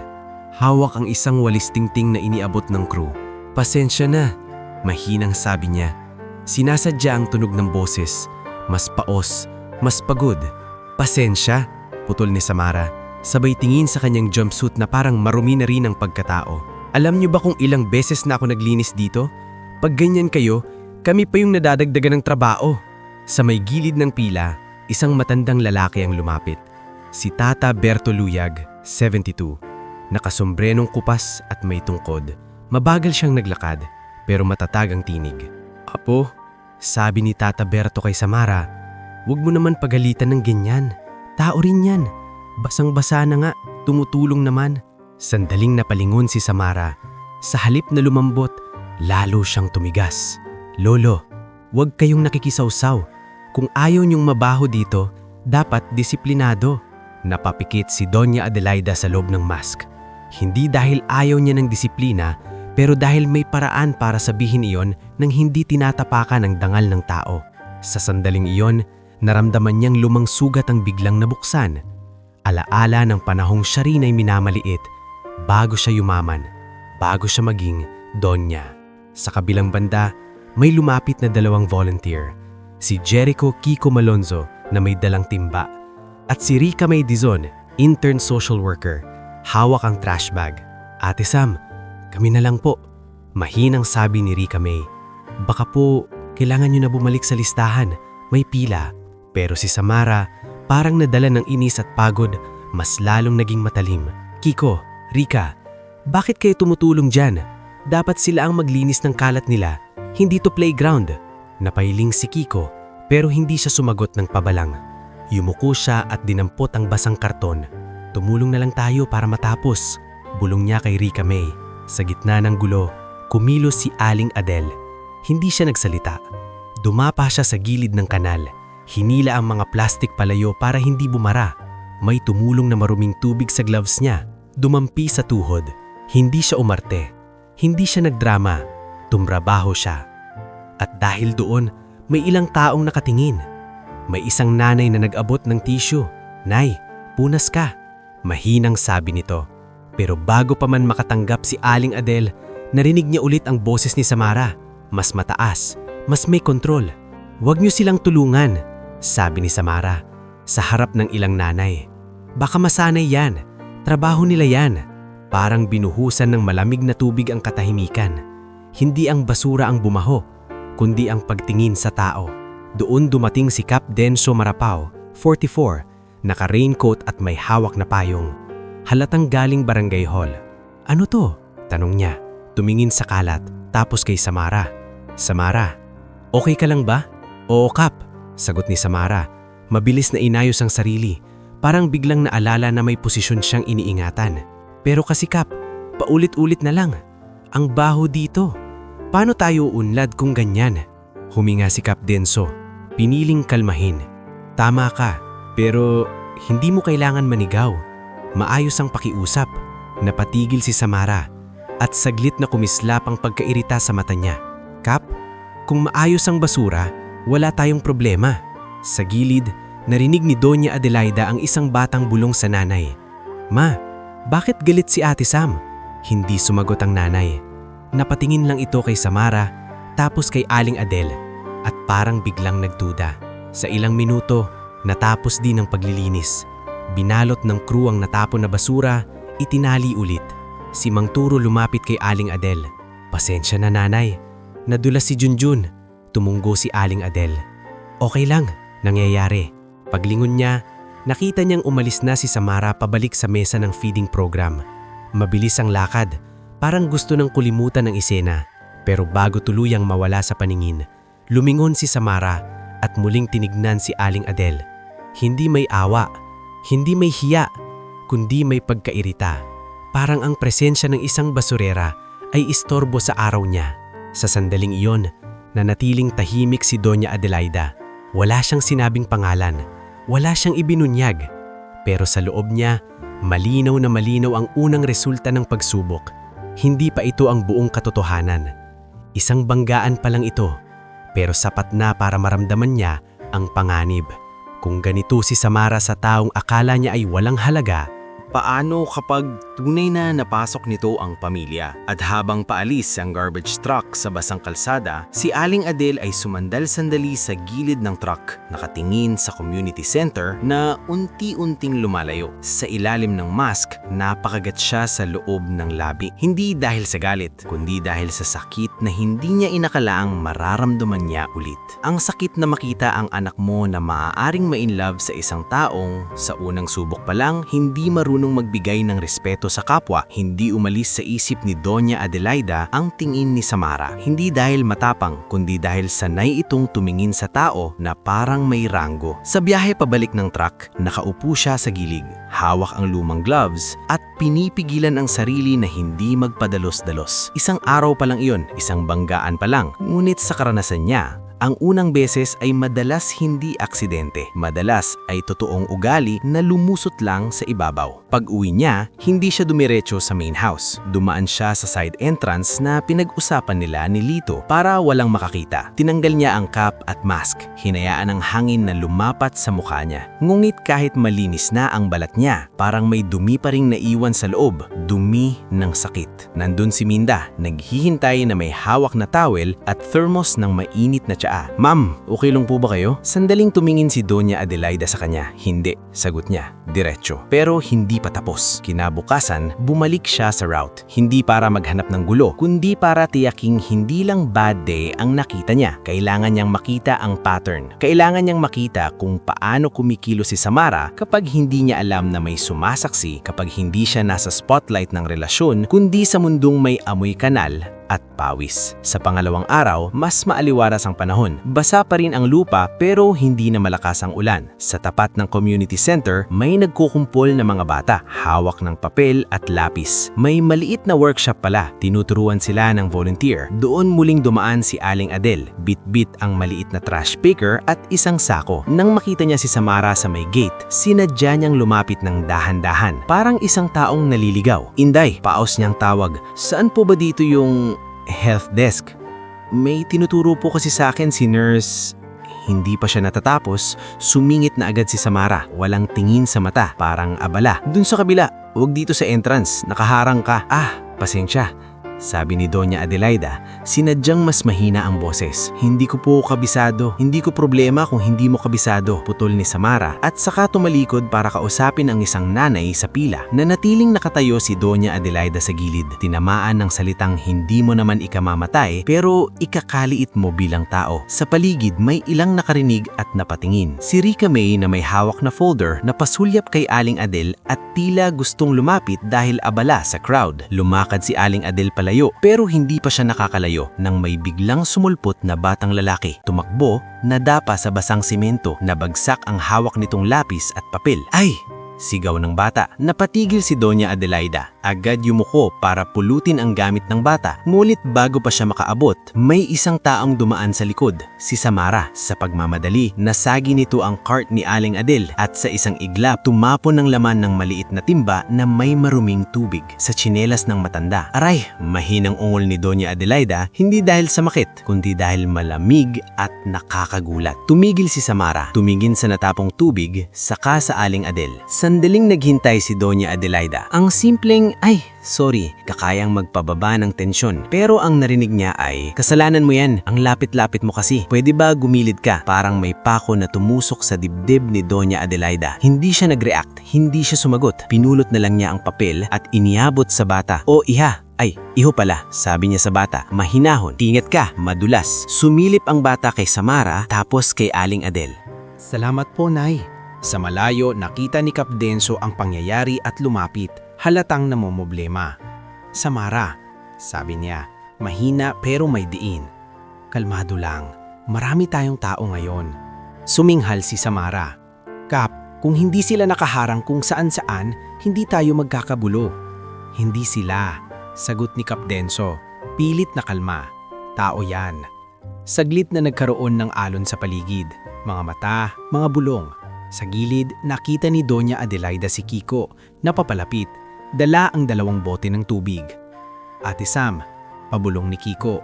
Hawak ang isang walis tingting na iniabot ng crew. "Pasensya na," mahinang sabi niya. Sinasadya ang tunog ng boses. Mas paos, mas pagod. "Pasensya," putol ni Samara. Sabay tingin sa kanyang jumpsuit na parang marumi na rin ang pagkatao. "Alam niyo ba kung ilang beses na ako naglinis dito? Pag ganyan kayo, kami pa yung nadadagdagan ng trabaho." Sa may gilid ng pila, isang matandang lalaki ang lumapit. Si Tata Berto Luyag, 72. Nakasombrerong kupas at may tungkod. Mabagal siyang naglakad, pero matatag ang tinig. "Apo," sabi ni Tata Berto kay Samara, "wag mo naman pagalitan ng ganyan. Tao rin yan. Basang-basa na nga, tumutulong naman. Sandaling napalingon si Samara. Sa halip na lumambot, lalo siyang tumigas. Lolo, huwag kayong nakikisawsaw. Kung ayaw niyong mabaho dito, dapat disiplinado. Napapikit si Doña Adelaida sa loob ng mask. Hindi dahil ayaw niya ng disiplina, pero dahil may paraan para sabihin iyon nang hindi tinatapakan ang dangal ng tao. Sa sandaling iyon, naramdaman niyang lumang sugat ang biglang nabuksan. Alaala ng panahong siya rin ay minamaliit, bago siya yumaman, bago siya maging Donya. Sa kabilang banda, may lumapit na 2 volunteer. Si Jericho Kiko Malonzo na may dalang timba at si Rica May Dizon, intern social worker, hawak ang trash bag. Ate Sam, kami na lang po. Mahinang sabi ni Rica May. Baka po, kailangan nyo na bumalik sa listahan. May pila. Pero si Samara, parang nadala ng inis at pagod, mas lalong naging matalim. Kiko, Rica, bakit kayo tumutulong dyan? Dapat sila ang maglinis ng kalat nila, hindi to playground. Napailing si Kiko, pero hindi siya sumagot ng pabalang. Yumuko siya at dinampot ang basang karton. Tumulong na lang tayo para matapos. Bulong niya kay Rica May. Sa gitna ng gulo, kumilos si Aling Adele. Hindi siya nagsalita. Dumapa siya sa gilid ng kanal. Hinila ang mga plastik palayo para hindi bumara. May tumulong na maruming tubig sa gloves niya. Dumampi sa tuhod. Hindi siya umarte. Hindi siya nagdrama. Tumrabaho siya. At dahil doon, may ilang taong nakatingin. May isang nanay na nag-abot ng tissue. Nay, punas ka. Mahinang sabi nito. Pero bago pa man makatanggap si Aling Adele, narinig niya ulit ang boses ni Samara. Mas mataas, mas may kontrol. Huwag niyo silang tulungan, sabi ni Samara, sa harap ng ilang nanay. Baka masanay yan, trabaho nila yan. Parang binuhusan ng malamig na tubig ang katahimikan. Hindi ang basura ang bumaho, kundi ang pagtingin sa tao. Doon dumating si Cap Denso Marapao, 44, naka-raincoat at may hawak na payong. Halatang galing barangay hall. Ano to? Tanong niya. Tumingin sa kalat, tapos kay Samara. Samara, okay ka lang ba? Oo, Kap, sagot ni Samara. Mabilis na inayos ang sarili. Parang biglang naalala na may posisyon siyang iniingatan. Pero kasi Kap, paulit-ulit na lang. Ang baho dito. Paano tayo unlad kung ganyan? Huminga si Cap Denso. Piniling kalmahin. Tama ka, pero hindi mo kailangan manigaw. Maayos ang pakiusap. Napatigil si Samara at saglit na kumislap ang pagkairita sa mata niya. Kap, kung maayos ang basura, wala tayong problema. Sa gilid, narinig ni Doña Adelaida ang isang batang bulong sa nanay. Ma, bakit galit si Ate Sam? Hindi sumagot ang nanay. Napatingin lang ito kay Samara, tapos kay Aling Adele, at parang biglang nagduda. Sa ilang minuto, natapos din ang paglilinis. Binalot ng crew ang natapon na basura, itinali ulit. Si Mang Turo lumapit kay Aling Adele. Pasensya na nanay. Nadulas si Junjun. Tumunggo si Aling Adele. Okay lang, nangyayari. Paglingon niya, nakita niyang umalis na si Samara pabalik sa mesa ng feeding program. Mabilis ang lakad, parang gusto nang kulimutan ng isena. Pero bago tuluyang mawala sa paningin, lumingon si Samara at muling tinignan si Aling Adele. Hindi may awa. Hindi may hiya, kundi may pagkairita. Parang ang presensya ng isang basurera ay istorbo sa araw niya. Sa sandaling iyon, nanatiling tahimik si Doña Adelaida. Wala siyang sinabing pangalan, wala siyang ibinunyag. Pero sa loob niya, malinaw na malinaw ang unang resulta ng pagsubok. Hindi pa ito ang buong katotohanan. Isang banggaan pa lang ito, pero sapat na para maramdaman niya ang panganib. Kung ganito si Samara sa taong akala niya ay walang halaga, Paano kapag tunay na napasok nito ang pamilya? At habang paalis ang garbage truck sa basang kalsada, si Aling Adele ay sumandal sandali sa gilid ng truck, nakatingin sa community center na unti-unting lumalayo. Sa ilalim ng mask, napakagat siya sa loob ng labi. Hindi dahil sa galit, kundi dahil sa sakit na hindi niya inakalaang mararamdaman niya ulit. Ang sakit na makita ang anak mo na maaaring ma-inlove sa isang taong sa unang subok pa lang hindi marunong marunong magbigay ng respeto sa kapwa, hindi umalis sa isip ni Doña Adelaida ang tingin ni Samara. Hindi dahil matapang, kundi dahil sanay itong tumingin sa tao na parang may ranggo. Sa biyahe pabalik ng truck, nakaupo siya sa gilid. Hawak ang lumang gloves at pinipigilan ang sarili na hindi magpadalos-dalos. Isang araw pa lang iyon, isang banggaan pa lang. Ngunit sa karanasan niya, ang unang beses ay madalas hindi aksidente. Madalas ay totoong ugali na lumusot lang sa ibabaw. Pag-uwi niya, hindi siya dumiretso sa main house. Dumaan siya sa side entrance na pinag-usapan nila ni Lito para walang makakita. Tinanggal niya ang cap at mask. Hinayaan ang hangin na lumapat sa mukha niya. Ngunit kahit malinis na ang balat niya, parang may dumi pa ring naiwan sa loob. Dumi ng sakit. Nandun si Minda, naghihintay na may hawak na towel at thermos ng mainit na tsaa. Ma'am, okay lang po ba kayo? Sandaling tumingin si Doña Adelaida sa kanya. Hindi, sagot niya, diretso. Pero hindi pa tapos. Kinabukasan, bumalik siya sa route. Hindi para maghanap ng gulo, kundi para tiyaking hindi lang bad day ang nakita niya. Kailangan niyang makita ang pattern. Kailangan niyang makita kung paano kumikilo si Samara kapag hindi niya alam na may sumasaksi, kapag hindi siya nasa spotlight ng relasyon, kundi sa mundong may amoy kanal at pawis. Sa pangalawang araw, mas maaliwaras ang panahon. Basa pa rin ang lupa pero hindi na malakas ang ulan. Sa tapat ng community center, may nagkukumpol na mga bata, hawak ng papel at lapis. May maliit na workshop pala, tinuturuan sila ng volunteer. Doon muling dumaan si Aling Adel, bit-bit ang maliit na trash picker at isang sako. Nang makita niya si Samara sa may gate, sinadya niyang lumapit ng dahan-dahan, parang isang taong naliligaw. Inday, paos niyang tawag. Saan po ba dito yung health desk? May tinuturo po kasi sa akin si nurse. Hindi pa siya natatapos, sumingit na agad si Samara. Walang tingin sa mata, parang abala. Dun sa kabila, huwag dito sa entrance, nakaharang ka. Pasensya, sabi ni Doña Adelaida, sinadyang mas mahina ang boses. Hindi ko po kabisado. Hindi ko problema kung hindi mo kabisado, putol ni Samara at saka tumalikod para kausapin ang isang nanay sa pila. Nanatiling nakatayo si Doña Adelaida sa gilid. Tinamaan ng salitang hindi mo naman ikamamatay pero ikakaliit mo bilang tao. Sa paligid may ilang nakarinig at napatingin. Si Rica May na may hawak na folder na pasulyap kay Aling Adel at tila gustong lumapit dahil abala sa crowd. Lumakad si Aling Adel palayo pero hindi pa siya nakakalayo nang may biglang sumulpot na batang lalaki. Tumakbo, nadapa sa basang simento, nabagsak ang hawak nitong lapis at papel. Ay! Sigaw ng bata. Napatigil si Doña Adelaida. Agad yumuko para pulutin ang gamit ng bata. Ngunit bago pa siya makaabot, may isang taong dumaan sa likod, si Samara. Sa pagmamadali, nasagi nito ang cart ni Aling Adel at sa isang iglap, tumapon ng laman ng maliit na timba na may maruming tubig sa tsinelas ng matanda. Aray! Mahinang ungol ni Doña Adelaida, hindi dahil sa makit, kundi dahil malamig at nakakagulat. Tumigil si Samara, tumingin sa natapong tubig, saka sa Aling Adel. Sandaling naghintay si Doña Adelaida. Ang simpleng, kakayang magpababa ng tensyon. Pero ang narinig niya ay, kasalanan mo yan, ang lapit-lapit mo kasi. Pwede ba gumilid ka? Parang may pako na tumusok sa dibdib ni Doña Adelaida. Hindi siya nag-react, hindi siya sumagot. Pinulot na lang niya ang papel at iniabot sa bata. O iha, iho pala, sabi niya sa bata. Mahinahon, tingat ka, madulas. Sumilip ang bata kay Samara tapos kay Aling Adel. Salamat po, Nay. Sa malayo, nakita ni Kap Denso ang pangyayari at lumapit, halatang namomroblema. Samara, sabi niya, mahina pero may diin. Kalmado lang, marami tayong tao ngayon. Suminghal si Samara. Kap, kung hindi sila nakaharang kung saan-saan, hindi tayo magkakabulo. Hindi sila, sagot ni Kap Denso. Pilit na kalma. Tao yan. Saglit na nagkaroon ng alon sa paligid. Mga mata, mga bulong. Sa gilid, nakita ni Doña Adelaida si Kiko na papalapit. Dala ang 2 bote ng tubig. Ate Sam, pabulong ni Kiko.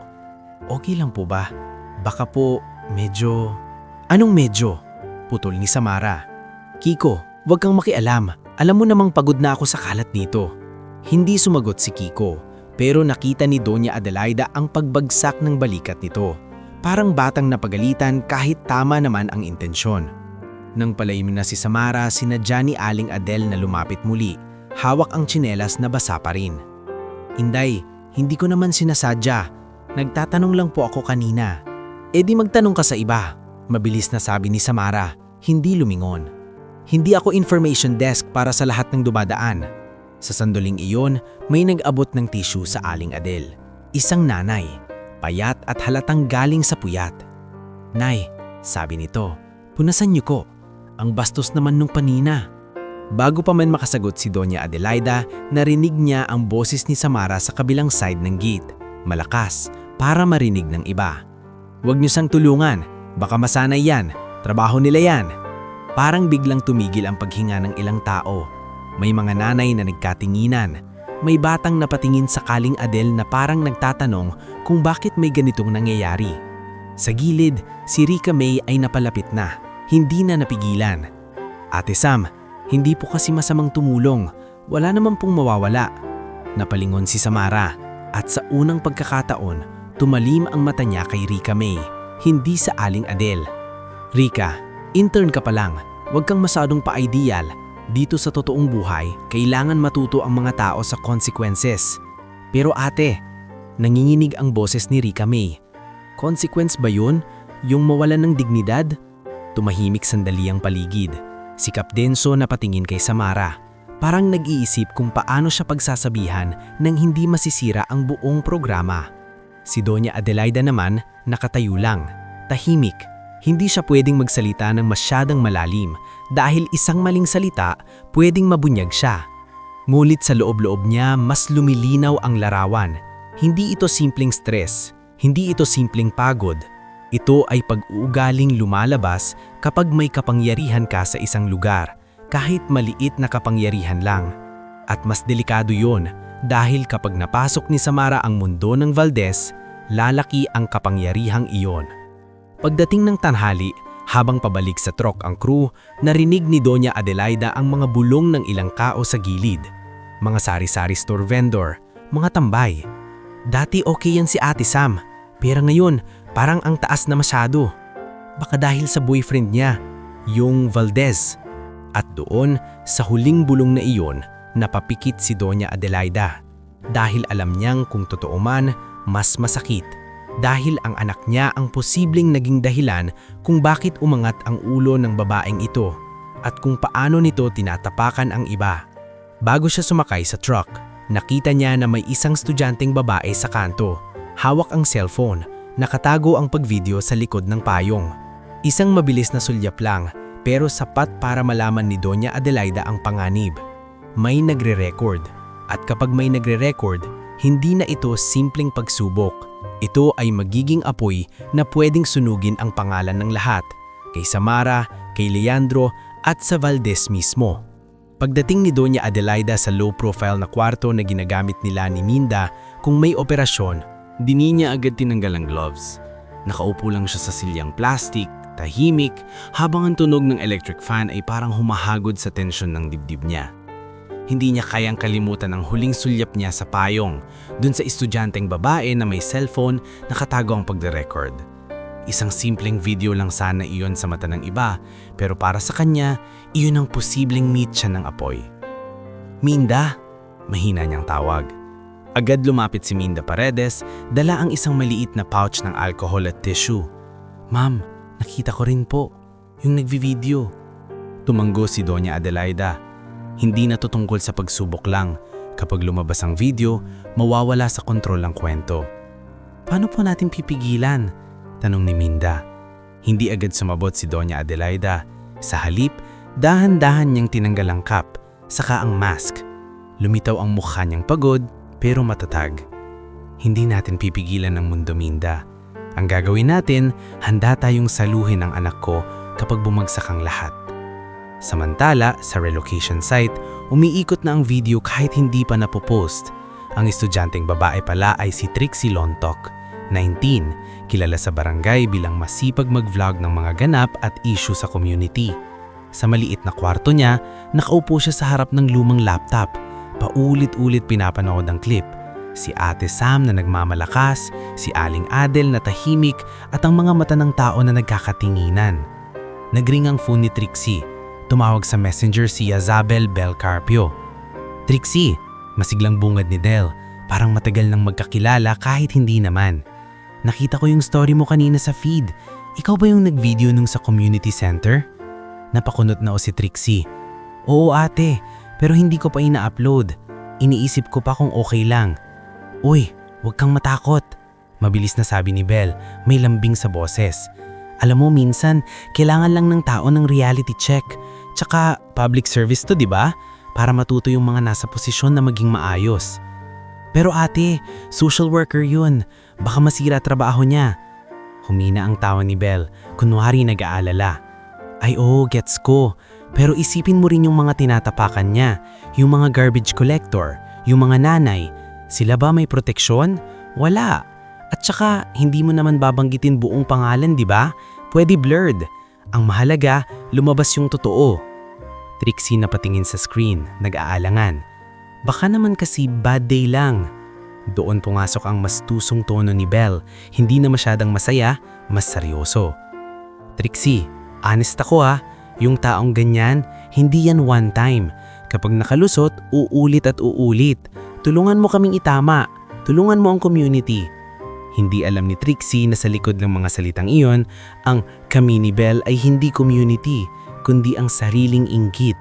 Okay lang po ba? Baka po medyo... Anong medyo? Putol ni Samara. Kiko, wag kang makialam. Alam mo namang pagod na ako sa kalat nito. Hindi sumagot si Kiko, pero nakita ni Doña Adelaida ang pagbagsak ng balikat nito. Parang batang napagalitan kahit tama naman ang intensyon. Nang palaim na si Samara, sinadya ni Aling Adel na lumapit muli. Hawak ang tsinelas na basa pa rin. Inday, hindi ko naman sinasadya. Nagtatanong lang po ako kanina. E di magtanong ka sa iba. Mabilis na sabi ni Samara, hindi lumingon. Hindi ako information desk para sa lahat ng dumadaan. Sa sandaling iyon, may nag-abot ng tissue sa Aling Adel. Isang nanay, payat at halatang galing sa puyat. "Nay," sabi nito, "punasan niyo ko. Ang bastos naman nung panina." Bago pa man makasagot si Doña Adelaida, narinig niya ang boses ni Samara sa kabilang side ng gate. Malakas, para marinig ng iba. "Huwag niyo sang tulungan, baka masanay yan, trabaho nila yan." Parang biglang tumigil ang paghinga ng ilang tao. May mga nanay na nagkatinginan. May batang napatingin sa Aling Adel na parang nagtatanong kung bakit may ganitong nangyayari. Sa gilid, si Rica May ay napalapit na, hindi na napigilan. "Ate Sam, hindi po kasi masamang tumulong. Wala naman pong mawawala." Napalingon si Samara at sa unang pagkakataon, tumalim ang mata niya kay Rica May, hindi sa Aling Adel. "Rica, intern ka pa lang. Huwag kang masyadong pa-ideal. Dito sa totoong buhay, kailangan matuto ang mga tao sa consequences." "Pero ate," nanginginig ang boses ni Rica May. "Consequence ba yun? Yung mawalan ng dignidad?" Tumahimik sandali ang paligid. Si Capdenso napatingin kay Samara. Parang nag-iisip kung paano siya pagsasabihan nang hindi masisira ang buong programa. Si Doña Adelaida naman nakatayo lang, tahimik. Hindi siya pwedeng magsalita ng masyadang malalim dahil isang maling salita pwedeng mabunyag siya. Ngunit sa loob-loob niya mas lumilinaw ang larawan. Hindi ito simpleng stress, hindi ito simpleng pagod. Ito ay pag-uugaling lumalabas kapag may kapangyarihan ka sa isang lugar, kahit maliit na kapangyarihan lang. At mas delikado yon dahil kapag napasok ni Samara ang mundo ng Valdez, lalaki ang kapangyarihang iyon. Pagdating ng tanghali, habang pabalik sa truck ang crew, narinig ni Doña Adelaida ang mga bulong ng ilang kao sa gilid. Mga sari-sari store vendor, mga tambay. "Dati okay yan si Ate Sam, pero ngayon parang ang taas na masyado. Baka dahil sa boyfriend niya, yung Valdez." At doon, sa huling bulong na iyon, napapikit si Doña Adelaida. Dahil alam niyang kung totoo man, mas masakit. Dahil ang anak niya ang posibleng naging dahilan kung bakit umangat ang ulo ng babaeng ito at kung paano nito tinatapakan ang iba. Bago siya sumakay sa truck, nakita niya na may isang estudyanteng babae sa kanto. Hawak ang cellphone, nakatago ang pagvideo sa likod ng payong. Isang mabilis na sulyap lang, pero sapat para malaman ni Doña Adelaida ang panganib. May nagre-record. At kapag may nagre-record, hindi na ito simpleng pagsubok. Ito ay magiging apoy na pwedeng sunugin ang pangalan ng lahat, kay Samara, kay Leandro at sa Valdez mismo. Pagdating ni Doña Adelaida sa low-profile na kwarto na ginagamit nila ni Minda kung may operasyon, di niya agad tinanggal ang gloves. Nakaupo lang siya sa silyang plastic, tahimik, habang ang tunog ng electric fan ay parang humahagod sa tensyon ng dibdib niya. Hindi niya kayang kalimutan ang huling sulyap niya sa payong, dun sa estudyanteng babae na may cellphone nakatago ang pagde-record. Isang simpleng video lang sana iyon sa mata ng iba, pero para sa kanya, iyon ang posibleng meet siya ng apoy. "Minda?" mahina niyang tawag. Agad lumapit si Minda Paredes, dala ang isang maliit na pouch ng alcohol at tissue. "Ma'am, nakita ko rin po, yung nagvi-video." Tumanggo si Doña Adelaida. Hindi na to tungkol sa pagsubok lang. Kapag lumabas ang video, mawawala sa kontrol ang kwento. "Paano po natin pipigilan?" tanong ni Minda. Hindi agad sumabot si Doña Adelaida. Sa halip, dahan-dahan niyang tinanggal ang cap, saka ang mask. Lumitaw ang mukha niyang pagod, pero matatag. "Hindi natin pipigilan ang mundo, Minda. Ang gagawin natin, handa tayong saluhin ang anak ko kapag bumagsak ang lahat." Samantala, sa relocation site, umiikot na ang video kahit hindi pa napopost. Ang estudyanteng babae pala ay si Trixie Lontok, 19, kilala sa barangay bilang masipag mag-vlog ng mga ganap at issue sa community. Sa maliit na kwarto niya, nakaupo siya sa harap ng lumang laptop. Paulit-ulit pinapanood ang clip. Si Ate Sam na nagmamalakas, si Aling Adel na tahimik at ang mga mata ng tao na nagkakatinginan. Nagring ang phone ni Trixie. Tumawag sa messenger si Yazabel Bel Carpio. "Trixie," masiglang bungad ni Del. Parang matagal nang magkakilala kahit hindi naman. "Nakita ko yung story mo kanina sa feed. Ikaw ba yung nag-video nung sa community center?" Napakunot na o si Trixie. Oo ate, pero hindi ko pa ina-upload. Iniisip ko pa kung okay lang. Uy, huwag kang matakot. Mabilis na sabi ni Belle, may lambing sa boses. Alam mo minsan, kailangan lang ng tao ng reality check. Tsaka public service to, di ba? Para matuto yung mga nasa posisyon na maging maayos. Pero ate, social worker yun. Baka masira trabaho niya. Humina ang tawa ni Belle, kunwari nag-aalala. Ay oo, gets ko. Pero isipin mo rin yung mga tinatapakan niya, yung mga garbage collector, yung mga nanay. Sila ba may proteksyon? Wala. At saka, hindi mo naman babanggitin buong pangalan, di ba? Pwede blurred. Ang mahalaga, lumabas yung totoo. Trixie na patingin sa screen, nag-aalangan. Baka naman kasi bad day lang. Doon pumasok ang mas tusong tono ni Belle, hindi na masyadang masaya, mas seryoso. Trixie, honest ako yung taong ganyan, hindi yan one time. Kapag nakalusot, uulit at uulit. Tulungan mo kaming itama, tulungan mo ang community. Hindi alam ni Trixie na sa likod ng mga salitang iyon, ang kami ni Belle ay hindi community, kundi ang sariling inggit.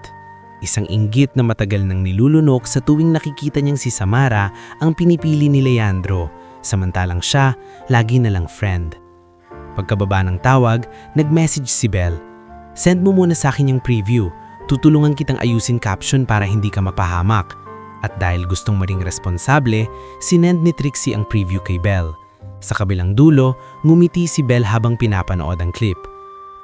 Isang inggit na matagal nang nilulunok sa tuwing nakikita niyang si Samara ang pinipili ni Leandro, samantalang siya, lagi na lang friend. Pagkababa ng tawag, nag-message si Belle. Send mo muna sa akin yung preview. Tutulungan kitang ayusin caption para hindi ka mapahamak. At dahil gustong maging responsable, sinend ni Trixie ang preview kay Belle. Sa kabilang dulo, ngumiti si Belle habang pinapanood ang clip.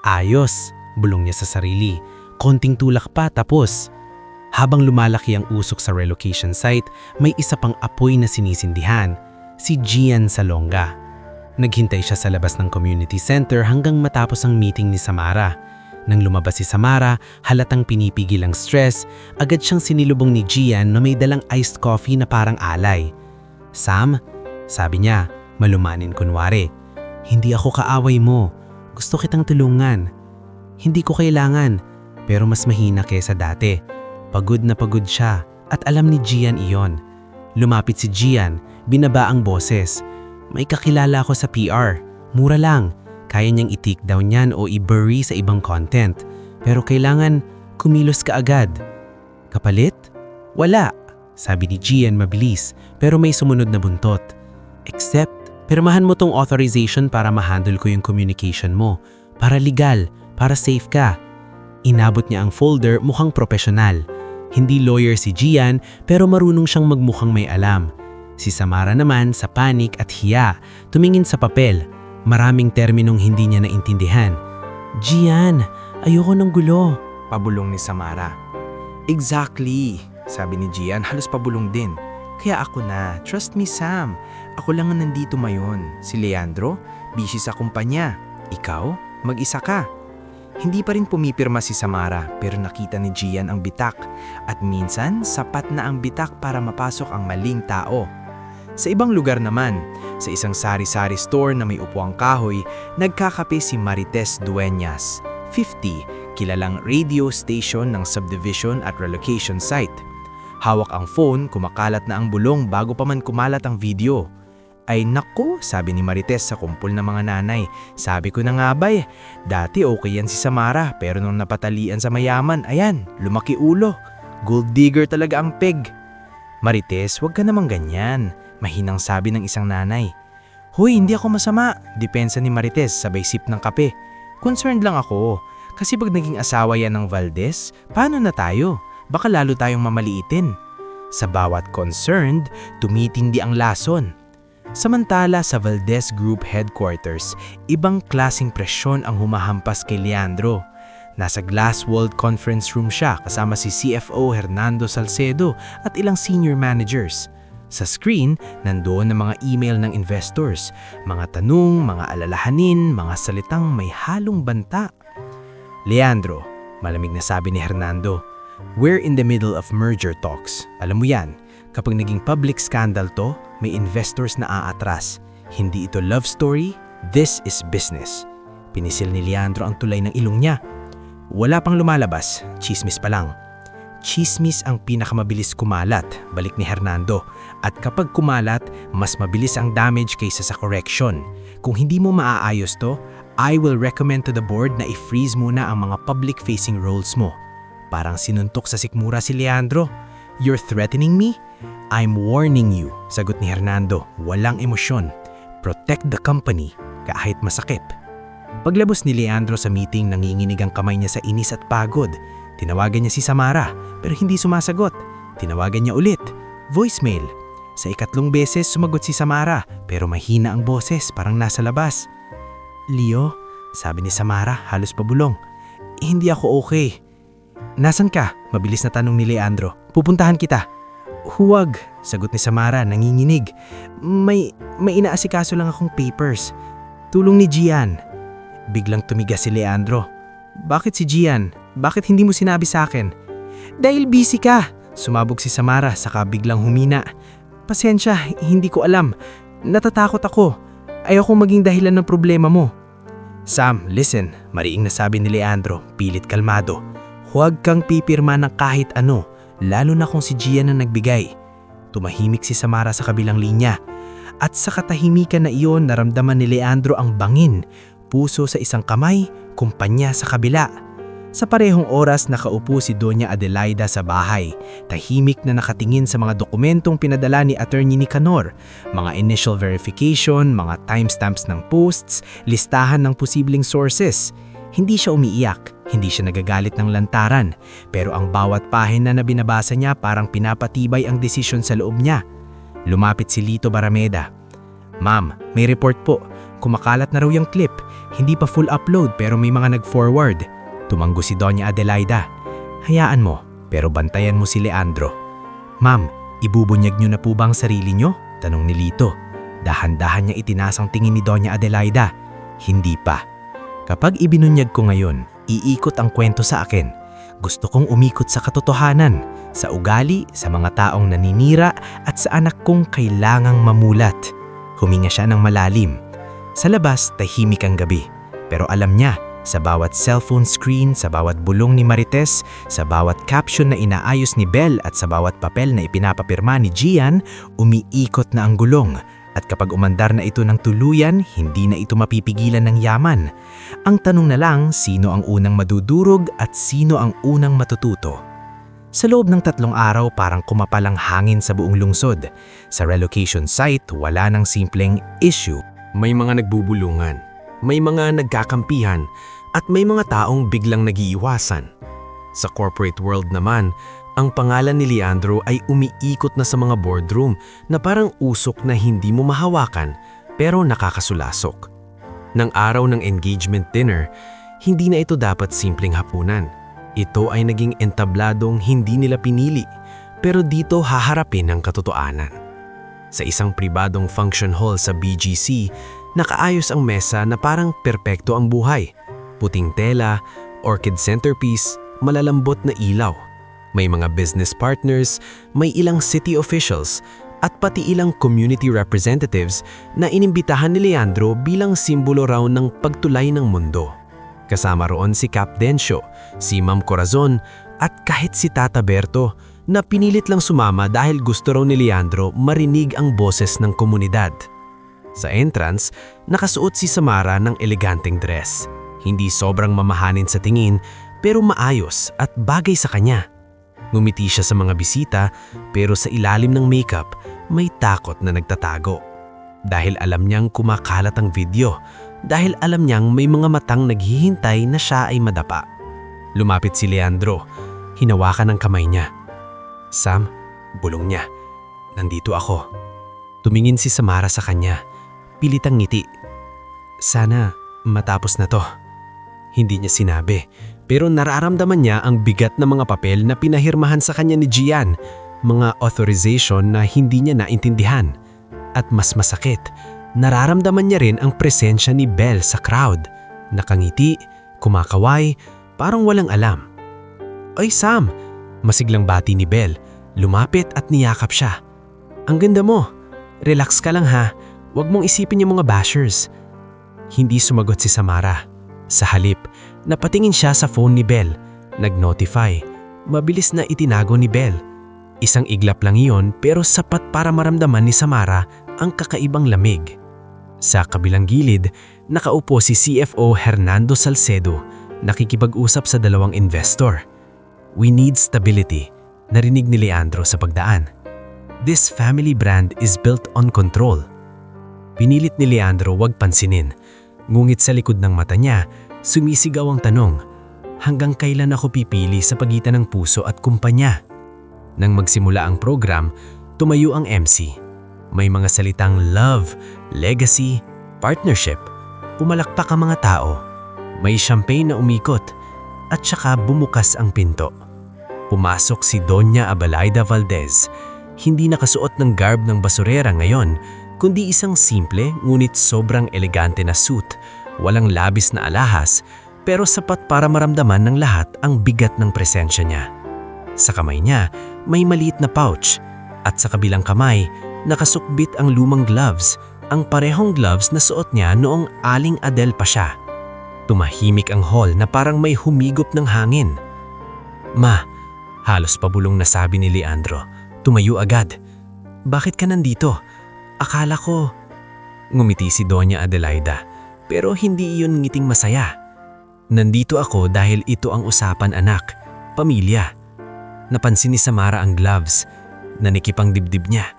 Ayos, bulong niya sa sarili. Konting tulak pa tapos. Habang lumalaki ang usok sa relocation site, may isa pang apoy na sinisindihan, si Gian Salonga. Naghintay siya sa labas ng community center hanggang matapos ang meeting ni Samara. Nang lumabas si Samara, halatang pinipigil ang stress, agad siyang sinilubong ni Gian na may dalang iced coffee na parang alay. Sam, sabi niya, malumanin kunwari, hindi ako kaaway mo. Gusto kitang tulungan. Hindi ko kailangan, pero mas mahina kaysa dati. Pagod na pagod siya at alam ni Gian iyon. Lumapit si Gian, binaba ang boses. May kakilala ako sa PR, mura lang. Kaya niyang i-take down yan o i-bury sa ibang content. Pero kailangan kumilos ka agad. Kapalit? Wala, sabi ni Gian mabilis, pero may sumunod na buntot. Except, pirmahan mo tong authorization para ma-handle ko yung communication mo. Para legal, para safe ka. Inabot niya ang folder mukhang profesional. Hindi lawyer si Gian, pero marunong siyang magmukhang may alam. Si Samara naman sa panik at hiya, tumingin sa papel. Maraming terminong hindi niya naintindihan. Gian, ayoko ng gulo. Pabulong ni Samara. Exactly, sabi ni Gian, halos pabulong din. Kaya ako na, trust me Sam. Ako lang ang nandito mayon. Si Leandro, busy sa kumpanya. Ikaw, mag-isa ka. Hindi pa rin pumipirma si Samara pero nakita ni Gian ang bitak. At minsan, sapat na ang bitak para mapasok ang maling tao. Sa ibang lugar naman, sa isang sari-sari store na may upuang kahoy, nagkakape si Marites Dueñas, 50, kilalang radio station ng subdivision at relocation site. Hawak ang phone, kumakalat na ang bulong bago pa man kumalat ang video. Ay naku, sabi ni Marites sa kumpol ng mga nanay. Sabi ko na nga ba dati okay yan si Samara pero nung napatalian sa mayaman, ayan, lumaki ulo. Gold digger talaga ang peg. Marites, wag ka namang ganyan. Mahinang sabi ng isang nanay. Hoy, hindi ako masama. Depensa ni Marites sabay sip ng kape. Concerned lang ako. Kasi pag naging asawa yan ng Valdez, paano na tayo? Baka lalo tayong mamaliitin. Sa bawat concerned, tumitindi ang lason. Samantala sa Valdez Group Headquarters, ibang klaseng presyon ang humahampas kay Leandro. Nasa glass-walled conference room siya kasama si CFO Hernando Salcedo at ilang senior managers. Sa screen, nandoon ang mga email ng investors, mga tanong, mga alalahanin, mga salitang may halong banta. Leandro, malamig na sabi ni Hernando, we're in the middle of merger talks. Alam mo yan, kapag naging public scandal to, may investors na aatras. Hindi ito love story, this is business. Pinisil ni Leandro ang tulay ng ilong niya. Wala pang lumalabas, chismis pa lang. Chismis ang pinakamabilis kumalat, balik ni Hernando. At kapag kumalat, mas mabilis ang damage kaysa sa correction. Kung hindi mo maaayos to, I will recommend to the board na i-freeze muna ang mga public-facing roles mo. Parang sinuntok sa sikmura si Leandro. You're threatening me? I'm warning you, sagot ni Hernando, walang emosyon. Protect the company, kahit masakit. Paglabos ni Leandro sa meeting, nanginginig ang kamay niya sa inis at pagod. Tinawagan niya si Samara, pero hindi sumasagot. Tinawagan niya ulit. Voicemail. Sa ikatlong beses, sumagot si Samara, pero mahina ang boses, parang nasa labas. Leo, sabi ni Samara, halos pabulong. Hindi ako okay. Nasaan ka? Mabilis na tanong ni Leandro. Pupuntahan kita. Huwag, sagot ni Samara, nanginginig. May inaasikaso lang akong papers. Tulong ni Gian. Biglang tumigas si Leandro. Bakit si Gian? Bakit hindi mo sinabi sa akin? Dahil busy ka. Sumabog si Samara, saka biglang humina. Pasensya, hindi ko alam. Natatakot ako. Ayokong maging dahilan ng problema mo. Sam, listen, mariing nasabi ni Leandro, pilit kalmado. Huwag kang pipirma ng kahit ano, lalo na kung si Gian ang nagbigay. Tumahimik si Samara sa kabilang linya. At sa katahimikan na iyon, naramdaman ni Leandro ang bangin, puso sa isang kamay, kumpanya sa kabila. Sa parehong oras nakaupo si Doña Adelaida sa bahay, tahimik na nakatingin sa mga dokumentong pinadala ni Attorney Nicanor, mga initial verification, mga timestamps ng posts, listahan ng posibleng sources. Hindi siya umiiyak, hindi siya nagagalit ng lantaran, pero ang bawat pahina na binabasa niya parang pinapatibay ang desisyon sa loob niya. Lumapit si Lito Barameda. Ma'am, may report po. Kumakalat na raw yung clip. Hindi pa full upload pero may mga nag-forward. Tumanggo si Doña Adelaida. Hayaan mo, pero bantayan mo si Leandro. Ma'am, ibubunyag niyo na po ba ang sarili niyo? Tanong ni Lito. Dahan-dahan niya itinasang tingin ni Doña Adelaida. Hindi pa. Kapag ibinunyag ko ngayon, iikot ang kwento sa akin. Gusto kong umikot sa katotohanan, sa ugali, sa mga taong naninira at sa anak kong kailangang mamulat. Huminga siya ng malalim. Sa labas, tahimik ang gabi. Pero alam niya, sa bawat cellphone screen, sa bawat bulong ni Marites, sa bawat caption na inaayos ni Belle at sa bawat papel na ipinapapirma ni Gian, umiikot na ang gulong. At kapag umandar na ito ng tuluyan, hindi na ito mapipigilan ng yaman. Ang tanong na lang, sino ang unang madudurog at sino ang unang matututo? Sa loob ng 3 araw, parang kumapal ang hangin sa buong lungsod. Sa relocation site, wala nang simpleng issue. May mga nagbubulungan, may mga nagkakampihan, at may mga taong biglang nagiiwasan. Sa corporate world naman, ang pangalan ni Leandro ay umiikot na sa mga boardroom na parang usok na hindi mo mahawakan pero nakakasulasok. Nang araw ng engagement dinner, hindi na ito dapat simpleng hapunan. Ito ay naging entabladong hindi nila pinili, pero dito haharapin ang katotohanan. Sa isang pribadong function hall sa BGC, nakaayos ang mesa na parang perpekto ang buhay. Puting tela, orchid centerpiece, malalambot na ilaw. May mga business partners, may ilang city officials, at pati ilang community representatives na inimbitahan ni Leandro bilang simbolo raw ng pagtulay ng mundo. Kasama roon si Cap Dencio, si Ma'am Corazon, at kahit si Tata Berto na pinilit lang sumama dahil gusto raw ni Leandro marinig ang boses ng komunidad. Sa entrance, nakasuot si Samara ng eleganteng dress. Hindi sobrang mamahanin sa tingin pero maayos at bagay sa kanya. Ngumiti siya sa mga bisita pero sa ilalim ng makeup may takot na nagtatago. Dahil alam niyang kumakalat ang video, dahil alam niyang may mga matang naghihintay na siya ay madapa. Lumapit si Leandro, hinawakan ang kamay niya. Sam, bulong niya, nandito ako. Tumingin si Samara sa kanya, pilitang ngiti. Sana matapos na to. Hindi niya sinabi, pero nararamdaman niya ang bigat ng mga papel na pinahirmahan sa kanya ni Gian, mga authorization na hindi niya naintindihan. At mas masakit, nararamdaman niya rin ang presensya ni Belle sa crowd. Nakangiti, kumakaway, parang walang alam. Oy Sam, masiglang bati ni Belle, lumapit at niyakap siya. Ang ganda mo, relax ka lang ha, huwag mong isipin yung mga bashers. Hindi sumagot si Samara. Sa halip, napatingin siya sa phone ni Belle. Nag-notify. Mabilis na itinago ni Belle. Isang iglap lang iyon pero sapat para maramdaman ni Samara ang kakaibang lamig. Sa kabilang gilid, nakaupo si CFO Hernando Salcedo, nakikipag-usap sa dalawang investor. We need stability, narinig ni Leandro sa pagdaan. This family brand is built on control. Pinilit ni Leandro wag pansinin, ngunit sa likod ng mata niya, sumisigaw ang tanong, hanggang kailan ako pipili sa pagitan ng puso at kumpanya? Nang magsimula ang program, tumayo ang MC. May mga salitang love, legacy, partnership. Pumalakpak ang mga tao. May champagne na umikot at saka bumukas ang pinto. Pumasok si Doña Adelaida Valdez. Hindi nakasuot ng garb ng basurera ngayon, kundi isang simple ngunit sobrang elegante na suit. Walang labis na alahas, pero sapat para maramdaman ng lahat ang bigat ng presensya niya. Sa kamay niya, may maliit na pouch at sa kabilang kamay, nakasukbit ang lumang gloves, ang parehong gloves na suot niya noong Aling Adel pa siya. Tumahimik ang hall na parang may humigop ng hangin. Ma, halos pabulong nasabi ni Leandro. Tumayo agad. Bakit ka nandito? Akala ko... Ngumiti si Doña Adelaida, pero hindi iyon ngiting masaya. Nandito ako dahil ito ang usapan anak, pamilya. Napansin ni Samara ang gloves. Nanikip ang dibdib niya.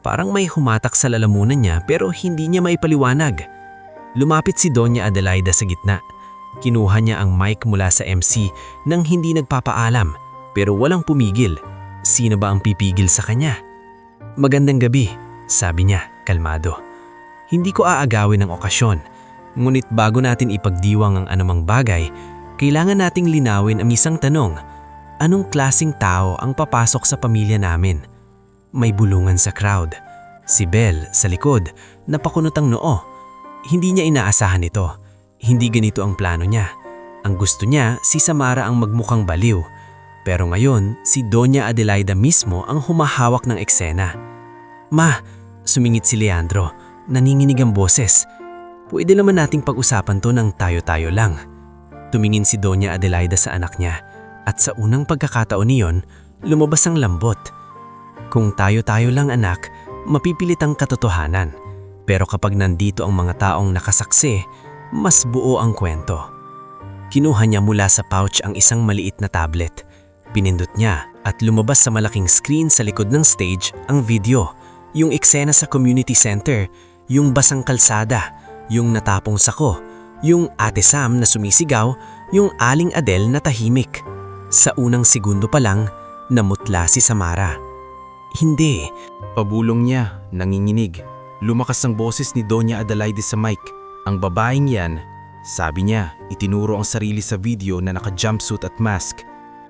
Parang may humatak sa lalamunan niya pero hindi niya maipaliwanag. Lumapit si Doña Adelaida sa gitna. Kinuha niya ang mic mula sa MC nang hindi nagpapaalam pero walang pumigil. Sino ba ang pipigil sa kanya? Magandang gabi, sabi niya, kalmado. Hindi ko aagawin ang okasyon, ngunit bago natin ipagdiwang ang anumang bagay, kailangan nating linawin ang isang tanong. Anong klaseng tao ang papasok sa pamilya namin? May bulungan sa crowd. Si Belle, sa likod, napakunot ang noo. Hindi niya inaasahan ito. Hindi ganito ang plano niya. Ang gusto niya, si Samara ang magmukhang baliw. Pero ngayon, si Doña Adelaida mismo ang humahawak ng eksena. Ma, sumingit si Leandro, naninginig ang boses. Pwede naman nating pag-usapan to ng tayo-tayo lang. Tumingin si Doña Adelaida sa anak niya at sa unang pagkakataon niyon, lumabas ang lambot. Kung tayo-tayo lang anak, mapipilit ang katotohanan. Pero kapag nandito ang mga taong nakasaksi, mas buo ang kwento. Kinuha niya mula sa pouch ang isang maliit na tablet. Pinindot niya at lumabas sa malaking screen sa likod ng stage ang video, yung eksena sa community center, yung basang kalsada, yung natapong sako, yung Ate Sam na sumisigaw, yung Aling Adel na tahimik. Sa unang segundo pa lang, namutla si Samara. Hindi. Pabulong niya, nanginginig. Lumakas ang boses ni Doña Adelaide sa mic. Ang babaeng yan, sabi niya, itinuro ang sarili sa video na naka-jumpsuit at mask.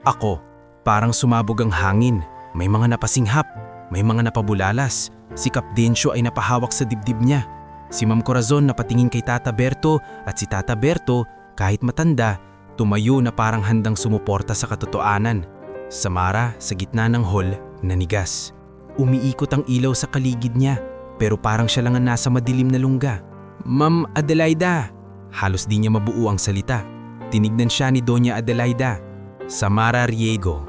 Ako, parang sumabog ang hangin. May mga napasinghap, may mga napabulalas. Si Kap Densyo ay napahawak sa dibdib niya. Si Ma'am Corazon napatingin kay Tata Berto at si Tata Berto, kahit matanda, tumayo na parang handang sumuporta sa katotohanan. Samara, sa gitna ng hall, nanigas. Umiikot ang ilaw sa kaligid niya, pero parang siya lang ang nasa madilim na lungga. Ma'am Adelaida! Halos di niya mabuo ang salita. Tinignan siya ni Doña Adelaida. Samara Riego.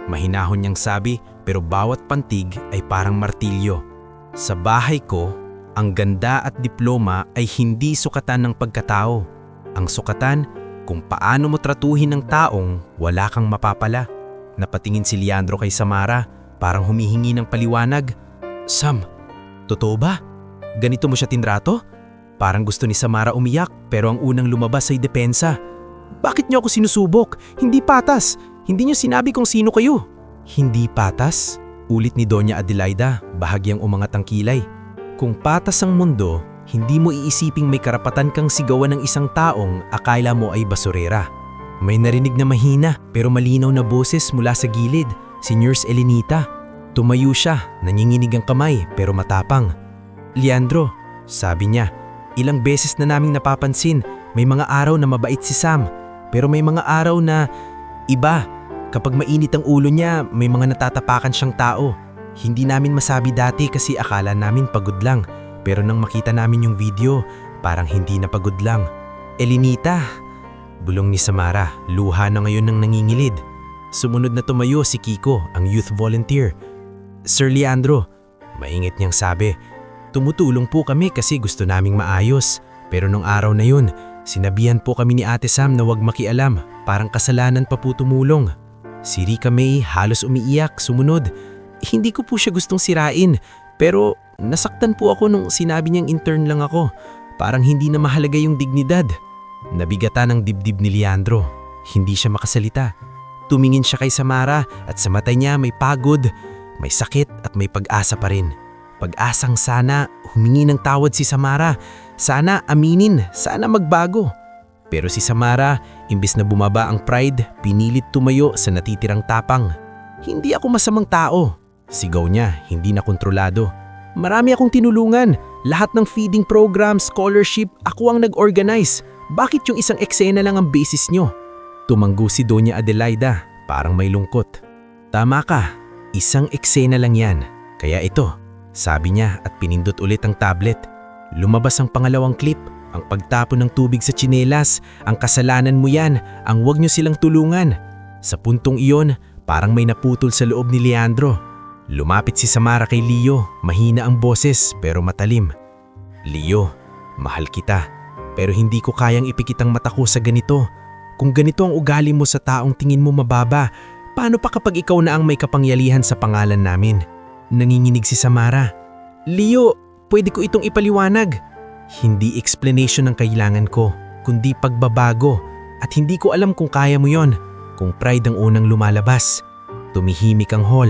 Mahinahon niyang sabi, pero bawat pantig ay parang martilyo. Sa bahay ko, ang ganda at diploma ay hindi sukatan ng pagkatao. Ang sukatan kung paano mo tratuhin ng taong wala kang mapapala. Napatingin si Leandro kay Samara, parang humihingi ng paliwanag. Sam, totoo ba? Ganito mo siya tinrato? Parang gusto ni Samara umiyak pero ang unang lumabas ay depensa. Bakit niyo ako sinusubok? Hindi patas. Hindi niyo sinabi kung sino kayo. Hindi patas? Ulit ni Doña Adelaida, bahagyang umangat ang kilay. Kung patas ang mundo, hindi mo iisiping may karapatan kang sigawan ng isang taong akala mo ay basurera. May narinig na mahina pero malinaw na boses mula sa gilid, si Nurse Elenita. Tumayo siya, nanginginig ang kamay pero matapang. Leandro, sabi niya, ilang beses na naming napapansin, may mga araw na mabait si Sam. Pero may mga araw na iba. Kapag mainit ang ulo niya, may mga natatapakan siyang tao. Hindi namin masabi dati kasi akala namin pagod lang. Pero nang makita namin yung video, parang hindi na pagod lang. Elenita, bulong ni Samara, luha na ngayon ng nangingilid. Sumunod na tumayo si Kiko, ang youth volunteer. Sir Leandro, maingit niyang sabi, tumutulong po kami kasi gusto naming maayos. Pero nung araw na yun, sinabihan po kami ni Ate Sam na huwag makialam, parang kasalanan pa po tumulong. Si Rika May halos umiiyak, sumunod. Hindi ko po siya gustong sirain, pero nasaktan po ako nung sinabi niyang intern lang ako. Parang hindi na mahalaga yung dignidad. Nabigatan ang dibdib ni Leandro. Hindi siya makasalita. Tumingin siya kay Samara at sa mata niya may pagod, may sakit at may pag-asa pa rin. Pag-asang sana humingi ng tawad si Samara. Sana aminin, sana magbago. Pero si Samara, imbis na bumaba ang pride, pinilit tumayo sa natitirang tapang. Hindi ako masamang tao. Sigaw niya, hindi na kontrolado. Marami akong tinulungan. Lahat ng feeding program, scholarship, ako ang nag-organize. Bakit yung isang eksena lang ang basis nyo? Tumanggo si Doña Adelaida, parang may lungkot. Tama ka, isang eksena lang yan. Kaya ito, sabi niya at pinindot ulit ang tablet. Lumabas ang pangalawang clip, ang pagtapon ng tubig sa tsinelas, ang kasalanan mo yan, ang wag nyo silang tulungan. Sa puntong iyon, parang may naputol sa loob ni Leandro. Lumapit si Samara kay Leo, mahina ang boses pero matalim. Leo, mahal kita, pero hindi ko kayang ipikit ang mata ko sa ganito. Kung ganito ang ugali mo sa taong tingin mo mababa, paano pa kapag ikaw na ang may kapangyarihan sa pangalan namin? Nanginginig si Samara. Leo, pwede ko itong ipaliwanag. Hindi explanation ang kailangan ko, kundi pagbabago. At hindi ko alam kung kaya mo yon, kung pride ang unang lumalabas. Tumihimik ang hall.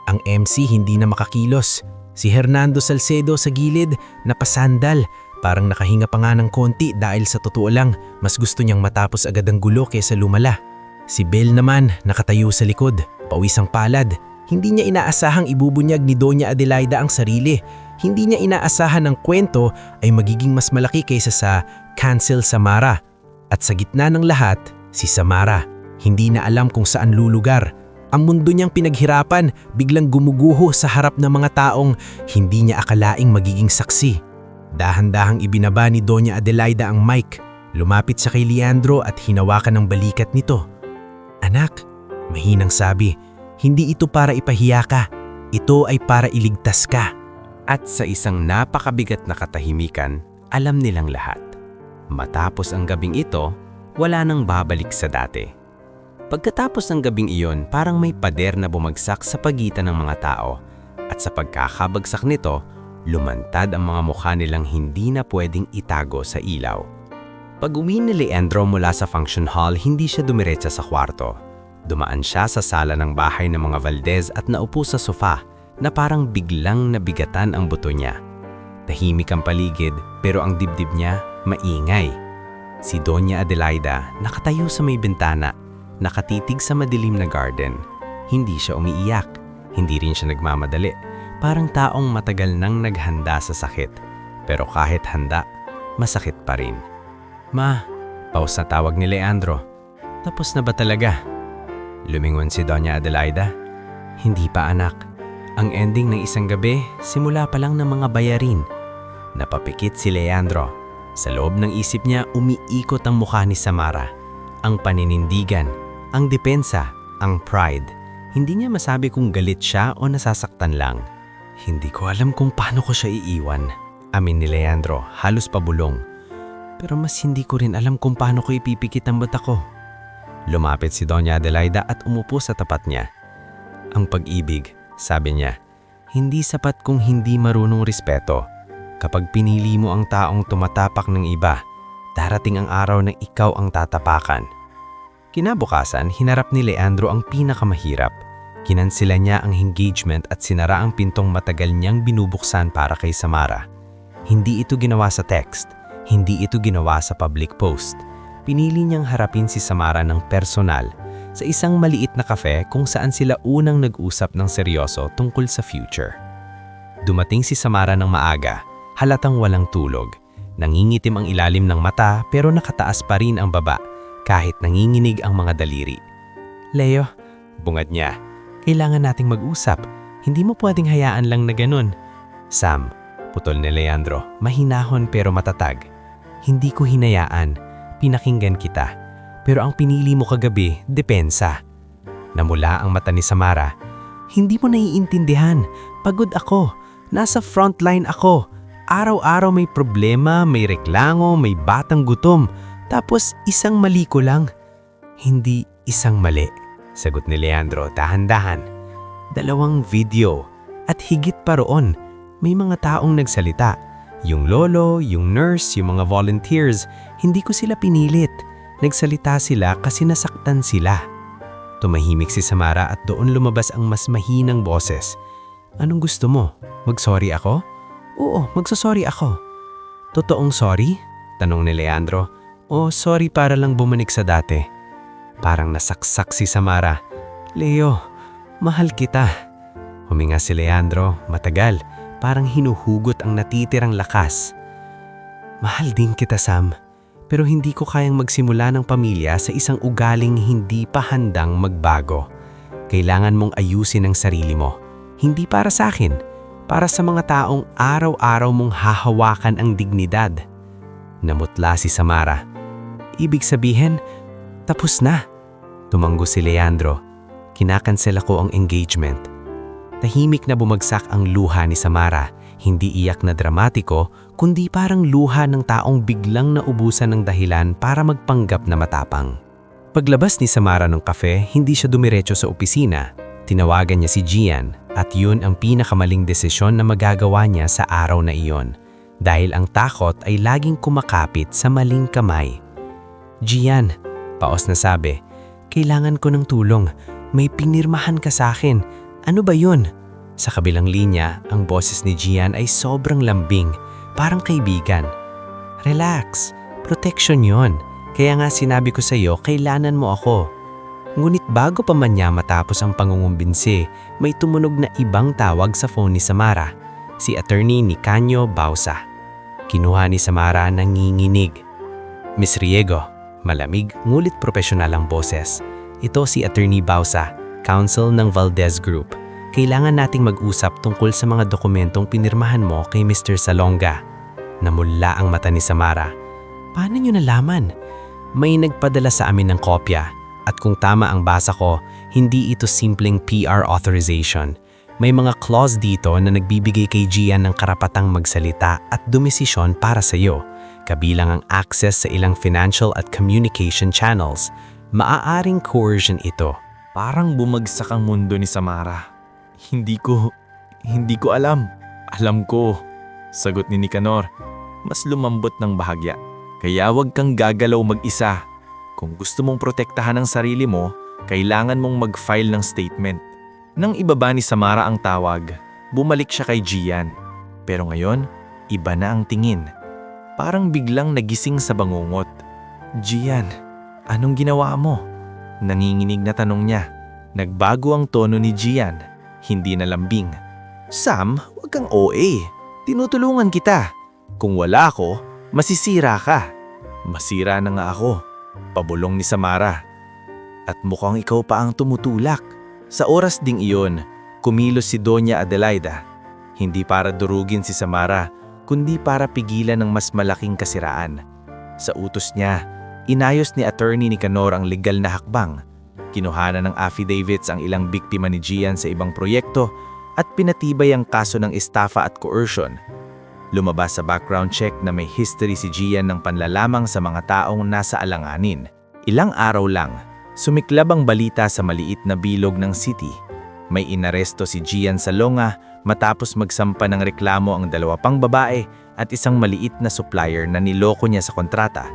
Ang MC hindi na makakilos. Si Hernando Salcedo sa gilid, napasandal. Parang nakahinga pa nga ng konti dahil sa totoo lang, mas gusto niyang matapos agad ang gulo kaysa lumala. Si Bel naman, nakatayo sa likod, pawis ang palad. Hindi niya inaasahang ibubunyag ni Doña Adelaida ang sarili. Hindi niya inaasahan ng kwento ay magiging mas malaki kaysa sa cancel Samara. At sa gitna ng lahat, si Samara. Hindi na alam kung saan lulugar. Ang mundo niyang pinaghirapan biglang gumuguho sa harap ng mga taong hindi niya akalaing magiging saksi. Dahan-dahang ibinaba ni Doña Adelaida ang mic. Lumapit siya kay Leandro at hinawakan ng balikat nito. Anak, mahinang sabi, hindi ito para ipahiya ka. Ito ay para iligtas ka. At sa isang napakabigat na katahimikan, alam nilang lahat. Matapos ang gabing ito, wala nang babalik sa dati. Pagkatapos ng gabing iyon, parang may pader na bumagsak sa pagitan ng mga tao. At sa pagkakabagsak nito, lumantad ang mga mukha nilang hindi na pwedeng itago sa ilaw. Pag-uwi ni Leandro mula sa function hall, hindi siya dumiretsa sa kwarto. Dumaan siya sa sala ng bahay ng mga Valdez at naupo sa sofa na parang biglang nabigatan ang buto niya. Tahimik ang paligid pero ang dibdib niya maingay. Si Doña Adelaida nakatayo sa may bintana, nakatitig sa madilim na garden. Hindi siya umiiyak, hindi rin siya nagmamadali. Parang taong matagal nang naghanda sa sakit. Pero kahit handa, masakit pa rin. Ma, pause na tawag ni Leandro. Tapos na ba talaga? Lumingon si Doña Adelaida. Hindi pa anak. Ang ending ng isang gabi, simula pa lang ng mga bayarin. Napapikit si Leandro. Sa loob ng isip niya, umiikot ang mukha ni Samara. Ang paninindigan, ang depensa, ang pride. Hindi niya masabi kung galit siya o nasasaktan lang. Hindi ko alam kung paano ko siya iiwan. Amin ni Leandro, halos pabulong. Pero mas hindi ko rin alam kung paano ko ipipikit ang mata ko. Lumapit si Doña Adelaida at umupo sa tapat niya. Ang pag-ibig, sabi niya, hindi sapat kung hindi marunong respeto. Kapag pinili mo ang taong tumatapak ng iba, darating ang araw na ikaw ang tatapakan. Kinabukasan, hinarap ni Leandro ang pinakamahirap. Kinansela niya ang engagement at sinara ang pintong matagal niyang binubuksan para kay Samara. Hindi ito ginawa sa text, hindi ito ginawa sa public post. Pinili niyang harapin si Samara ng personal sa isang maliit na kafe kung saan sila unang nag-usap ng seryoso tungkol sa future. Dumating si Samara ng maaga, halatang walang tulog. Nangingitim ang ilalim ng mata pero nakataas pa rin ang baba kahit nanginginig ang mga daliri. Leo, bungad niya, kailangan nating mag-usap. Hindi mo pwedeng hayaan lang na ganun. Sam, putol ni Leandro, mahinahon pero matatag. Hindi ko hinayaan, pinakinggan kita. Pero ang pinili mo kagabi, depensa. Namula ang mata ni Samara. Hindi mo naiintindihan. Pagod ako. Nasa frontline ako. Araw-araw may problema, may reklamo, may batang gutom. Tapos isang mali ko lang. Hindi isang mali, sagot ni Leandro dahan-dahan. 2 video. At higit pa roon, may mga taong nagsalita. Yung lolo, yung nurse, yung mga volunteers, hindi ko sila pinilit. Nagsalita sila kasi nasaktan sila. Tumahimik si Samara at doon lumabas ang mas mahinang boses. Anong gusto mo? Mag-sorry ako? Oo, magsasorry ako. Totoong sorry? Tanong ni Leandro. O sorry para lang bumalik sa dati? Parang nasaksak si Samara. Leo, mahal kita. Huminga si Leandro, matagal, parang hinuhugot ang natitirang lakas. Mahal din kita, Sam. Pero hindi ko kayang magsimula ng pamilya sa isang ugaling hindi pa handang magbago. Kailangan mong ayusin ang sarili mo. Hindi para sa akin, para sa mga taong araw-araw mong hahawakan ang dignidad. Namutla si Samara. Ibig sabihin, tapos na. Tumanggo si Leandro. Kinakansel ako ang engagement. Tahimik na bumagsak ang luha ni Samara. Hindi iyak na dramatiko, kundi parang luha ng taong biglang naubusan ng dahilan para magpanggap na matapang. Paglabas ni Samara ng kafe, hindi siya dumiretso sa opisina. Tinawagan niya si Gian at yun ang pinakamaling desisyon na magagawa niya sa araw na iyon. Dahil ang takot ay laging kumakapit sa maling kamay. Gian, paos na sabi, kailangan ko ng tulong. May pinirmahan ka sa akin. Ano ba yun? Sa kabilang linya, ang boses ni Gian ay sobrang lambing, parang kaibigan. Relax, protection yon. Kaya nga sinabi ko sa iyo, kailanan mo ako. Ngunit bago pa man niya matapos ang pangungumbinsi, may tumunog na ibang tawag sa phone ni Samara, si attorney Nicanio Bausa. Kinuha ni Samara nanginginig. Miss Riego, malamig ngulit profesional ang boses. Ito si attorney Bausa, counsel ng Valdez Group. Kailangan nating mag-usap tungkol sa mga dokumentong pinirmahan mo kay Mr. Salonga. Namula ang mata ni Samara. Paano niyo nalaman? May nagpadala sa amin ng kopya. At kung tama ang basa ko, hindi ito simpleng PR authorization. May mga clause dito na nagbibigay kay Gian ng karapatang magsalita at dumesisyon para sa iyo. Kabilang ang access sa ilang financial at communication channels. Maaaring coercion ito. Parang bumagsak ang mundo ni Samara. Hindi ko alam. Alam ko, sagot ni Nicanor. Mas lumambot ng bahagya. Kaya wag kang gagalaw mag-isa. Kung gusto mong protektahan ang sarili mo, kailangan mong mag-file ng statement. Nang ibaba ni Samara ang tawag, bumalik siya kay Gian. Pero ngayon, iba na ang tingin. Parang biglang nagising sa bangungot. Gian, anong ginawa mo? Nanginginig na tanong niya. Nagbago ang tono ni Gian. Hindi na lambing. Sam, wag kang OA. Tinutulungan kita. Kung wala ako, masisira ka. Masira na nga ako. Pabulong ni Samara. At mukhang ikaw pa ang tumutulak. Sa oras ding iyon, kumilos si Doña Adelaida. Hindi para durugin si Samara, kundi para pigilan ng mas malaking kasiraan. Sa utos niya, inayos ni Attorney Nicanor ang legal na hakbang. Kinuhanan ng affidavits ang ilang biktima ni Gian sa ibang proyekto at pinatibay ang kaso ng estafa at coercion. Lumabas sa background check na may history si Gian ng panlalamang sa mga taong nasa alanganin. Ilang araw lang, sumiklab ang balita sa maliit na bilog ng city. May inaresto si Gian Salonga matapos magsampa ng reklamo ang 2 pang babae at isang maliit na supplier na niloko niya sa kontrata.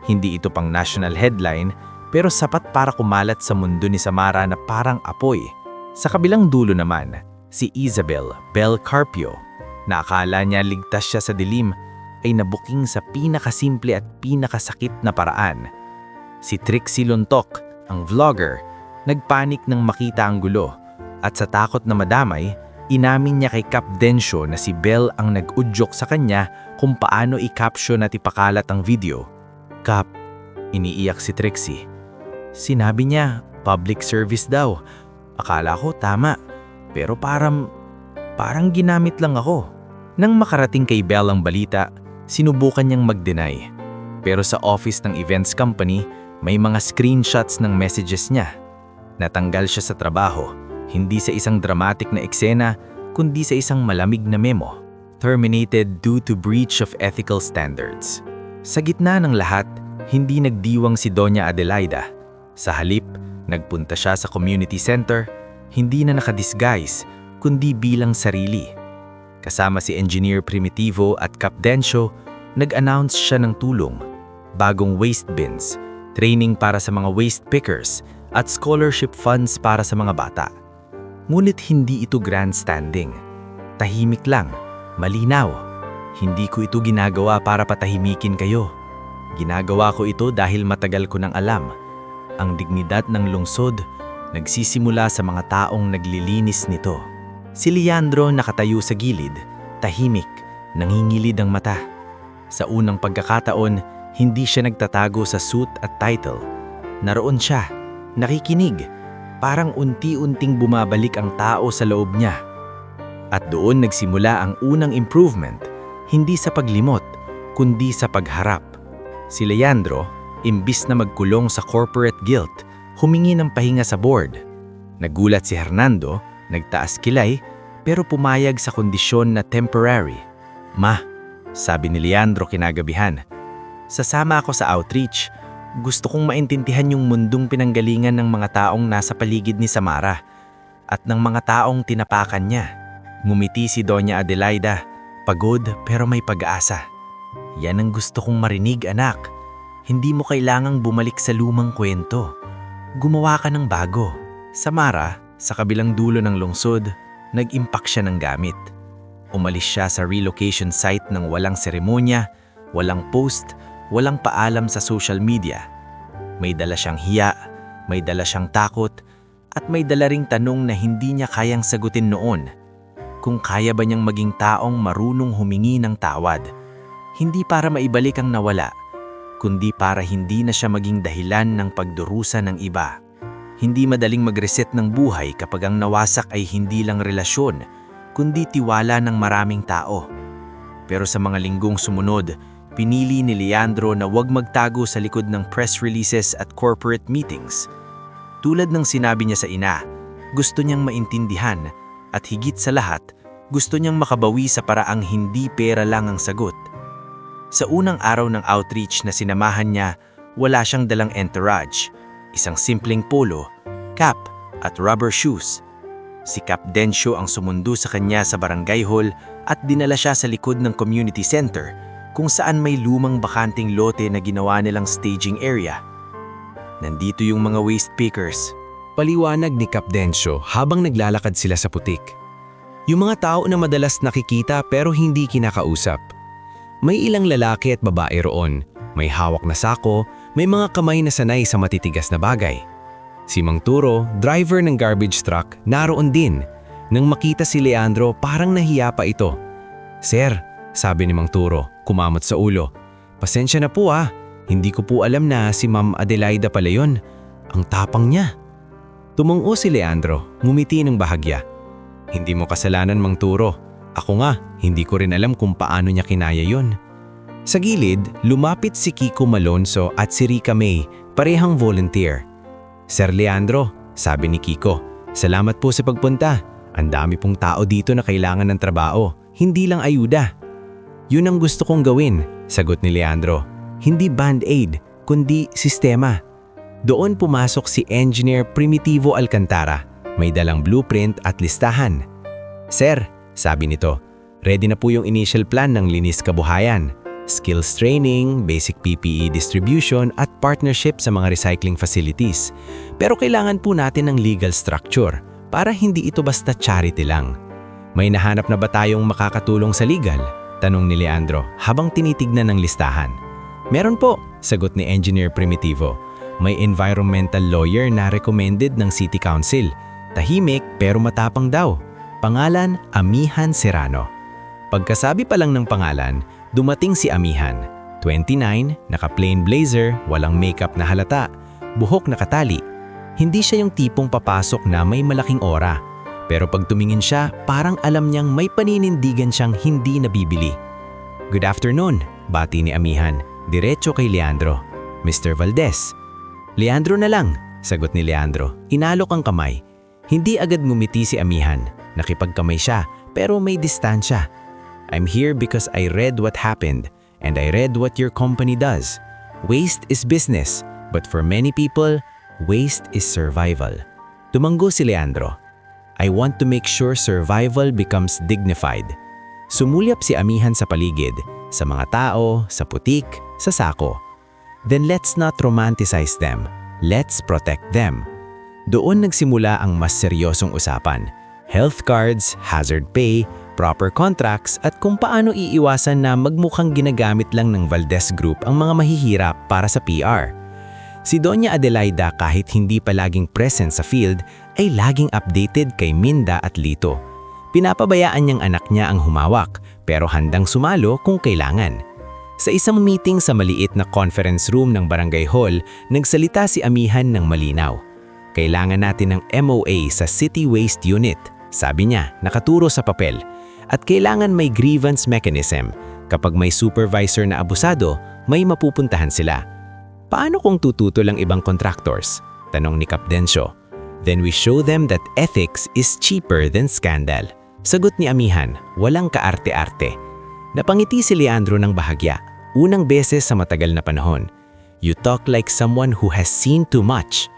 Hindi ito pang national headline, pero sapat para kumalat sa mundo ni Samara na parang apoy. Sa kabilang dulo naman, si Isabel Bel Carpio, na akala niya ligtas siya sa dilim, ay nabuking sa pinakasimple at pinakasakit na paraan. Si Trixie Luntok, ang vlogger, nagpanik nang makita ang gulo, at sa takot na madamay, inamin niya kay Cap Dencio na si Bel ang nag-udyok sa kanya kung paano i-caption at ipakalat ang video. Cap, iniiyak si Trixie. Sinabi niya, public service daw. Akala ko tama, pero parang ginamit lang ako. Nang makarating kay Bel ang balita, sinubukan niyang mag-deny. Pero sa office ng events company, may mga screenshots ng messages niya. Natanggal siya sa trabaho, hindi sa isang dramatic na eksena, kundi sa isang malamig na memo. terminated due to breach of ethical standards. Sa gitna ng lahat, hindi nagdiwang si Doña Adelaida. Sa halip, nagpunta siya sa community center, hindi na nakadisguise, kundi bilang sarili. Kasama si Engineer Primitivo at Cap Dencio, nag-announce siya ng tulong, bagong waste bins, training para sa mga waste pickers, at scholarship funds para sa mga bata. Ngunit hindi ito grandstanding. Tahimik lang, malinaw. Hindi ko ito ginagawa para patahimikin kayo. Ginagawa ko ito dahil matagal ko nang alam. Ang dignidad ng lungsod nagsisimula sa mga taong naglilinis nito. Si Leandro nakatayo sa gilid, tahimik, nangingilid ang mata. Sa unang pagkakataon, hindi siya nagtatago sa suit at title. Naroon siya, nakikinig, parang unti-unting bumabalik ang tao sa loob niya. At doon nagsimula ang unang improvement, hindi sa paglimot, kundi sa pagharap. Si Leandro, imbis na magkulong sa corporate guilt, humingi ng pahinga sa board. Nagulat si Hernando, nagtaas kilay, pero pumayag sa kondisyon na temporary. "Ma," sabi ni Leandro kinagabihan, "sasama ako sa outreach. Gusto kong maintindihan yung mundong pinanggalingan ng mga taong nasa paligid ni Samara at ng mga taong tinapakan niya." Ngumiti si Doña Adelaida, pagod pero may pag-asa. "Yan ang gusto kong marinig, anak. Hindi mo kailangang bumalik sa lumang kwento. Gumawa ka ng bago." Samara, sa kabilang dulo ng lungsod, nag-impact siya ng gamit. Umalis siya sa relocation site ng walang seremonya, walang post, walang paalam sa social media. May dala siyang hiya, may dala siyang takot, at may dala ring tanong na hindi niya kayang sagutin noon. Kung kaya ba niyang maging taong marunong humingi ng tawad. Hindi para maibalik ang nawala, kundi para hindi na siya maging dahilan ng pagdurusa ng iba. Hindi madaling mag-reset ng buhay kapag ang nawasak ay hindi lang relasyon, kundi tiwala ng maraming tao. Pero sa mga linggong sumunod, pinili ni Leandro na huwag magtago sa likod ng press releases at corporate meetings. Tulad ng sinabi niya sa ina, gusto niyang maintindihan at higit sa lahat, gusto niyang makabawi sa paraang hindi pera lang ang sagot. Sa unang araw ng outreach na sinamahan niya, wala siyang dalang entourage, isang simpleng polo, cap at rubber shoes. Si Cap Dencio ang sumundo sa kanya sa barangay hall at dinala siya sa likod ng community center kung saan may lumang bakanting lote na ginawa nilang staging area. Nandito yung mga waste pickers. Paliwanag ni Cap Dencio habang naglalakad sila sa putik. Yung mga tao na madalas nakikita pero hindi kinakausap. May ilang lalaki at babae roon, may hawak na sako, may mga kamay na sanay sa matitigas na bagay. Si Mang Turo, driver ng garbage truck, naroon din. Nang makita si Leandro, parang nahiya pa ito. "Sir," sabi ni Mang Turo, kumamot sa ulo. "Pasensya na po hindi ko po alam na si Ma'am Adelaida pala yun. Ang tapang niya." Tumungo si Leandro, ngumiti ng bahagya. "Hindi mo kasalanan, Mang Turo. Ako nga, hindi ko rin alam kung paano niya kinaya yun." Sa gilid, lumapit si Kiko Malonzo at si Rica May, parehang volunteer. "Sir Leandro," sabi ni Kiko, "salamat po sa pagpunta. Ang dami pong tao dito na kailangan ng trabaho, hindi lang ayuda." "Yun ang gusto kong gawin," sagot ni Leandro. "Hindi band-aid, kundi sistema." Doon pumasok si Engineer Primitivo Alcantara, may dalang blueprint at listahan. "Sir," sabi nito, "ready na po yung initial plan ng linis kabuhayan. Skills training, basic PPE distribution at partnership sa mga recycling facilities. Pero kailangan po natin ng legal structure para hindi ito basta charity lang." "May nahanap na ba tayong makakatulong sa legal?" tanong ni Leandro habang tinitignan ng listahan. "Meron po," sagot ni Engineer Primitivo. "May environmental lawyer na recommended ng City Council. Tahimik pero matapang daw. Pangalan, Amihan Serrano." Pagkasabi pa lang ng pangalan, dumating si Amihan. 29, naka-plain blazer, walang makeup na halata, buhok na katali. Hindi siya yung tipong papasok na may malaking aura. Pero pag tumingin siya, parang alam niyang may paninindigan siyang hindi nabibili. "Good afternoon," bati ni Amihan, diretso kay Leandro. "Mr. Valdez." "Leandro na lang," sagot ni Leandro. Inalok ang kamay. Hindi agad ngumiti si Amihan. Nakipagkamay siya, pero may distansya. I'm here because I read what happened, and I read what your company does. Waste is business, but for many people, waste is survival. Tumanggo si Leandro. I want to make sure survival becomes dignified. Sumulyap si Amihan sa paligid, sa mga tao, sa putik, sa sako. Then let's not romanticize them. Let's protect them. Doon nagsimula ang mas seryosong usapan. Health cards, hazard pay, proper contracts at kung paano iiwasan na magmukhang ginagamit lang ng Valdez Group ang mga mahihirap para sa PR. Si Doña Adelaida kahit hindi palaging present sa field ay laging updated kay Minda at Lito. Pinapabayaan niyang anak niya ang humawak pero handang sumalo kung kailangan. Sa isang meeting sa maliit na conference room ng Barangay Hall, nagsalita si Amihan ng malinaw. Kailangan natin ng MOA sa City Waste Unit, sabi niya, nakaturo sa papel. At kailangan may grievance mechanism. Kapag may supervisor na abusado, may mapupuntahan sila. Paano kung tututo lang ibang contractors? Tanong ni Capdencio. Then we show them that ethics is cheaper than scandal. Sagot ni Amihan, walang kaarte-arte. Napangiti si Leandro ng bahagya, unang beses sa matagal na panahon. You talk like someone who has seen too much.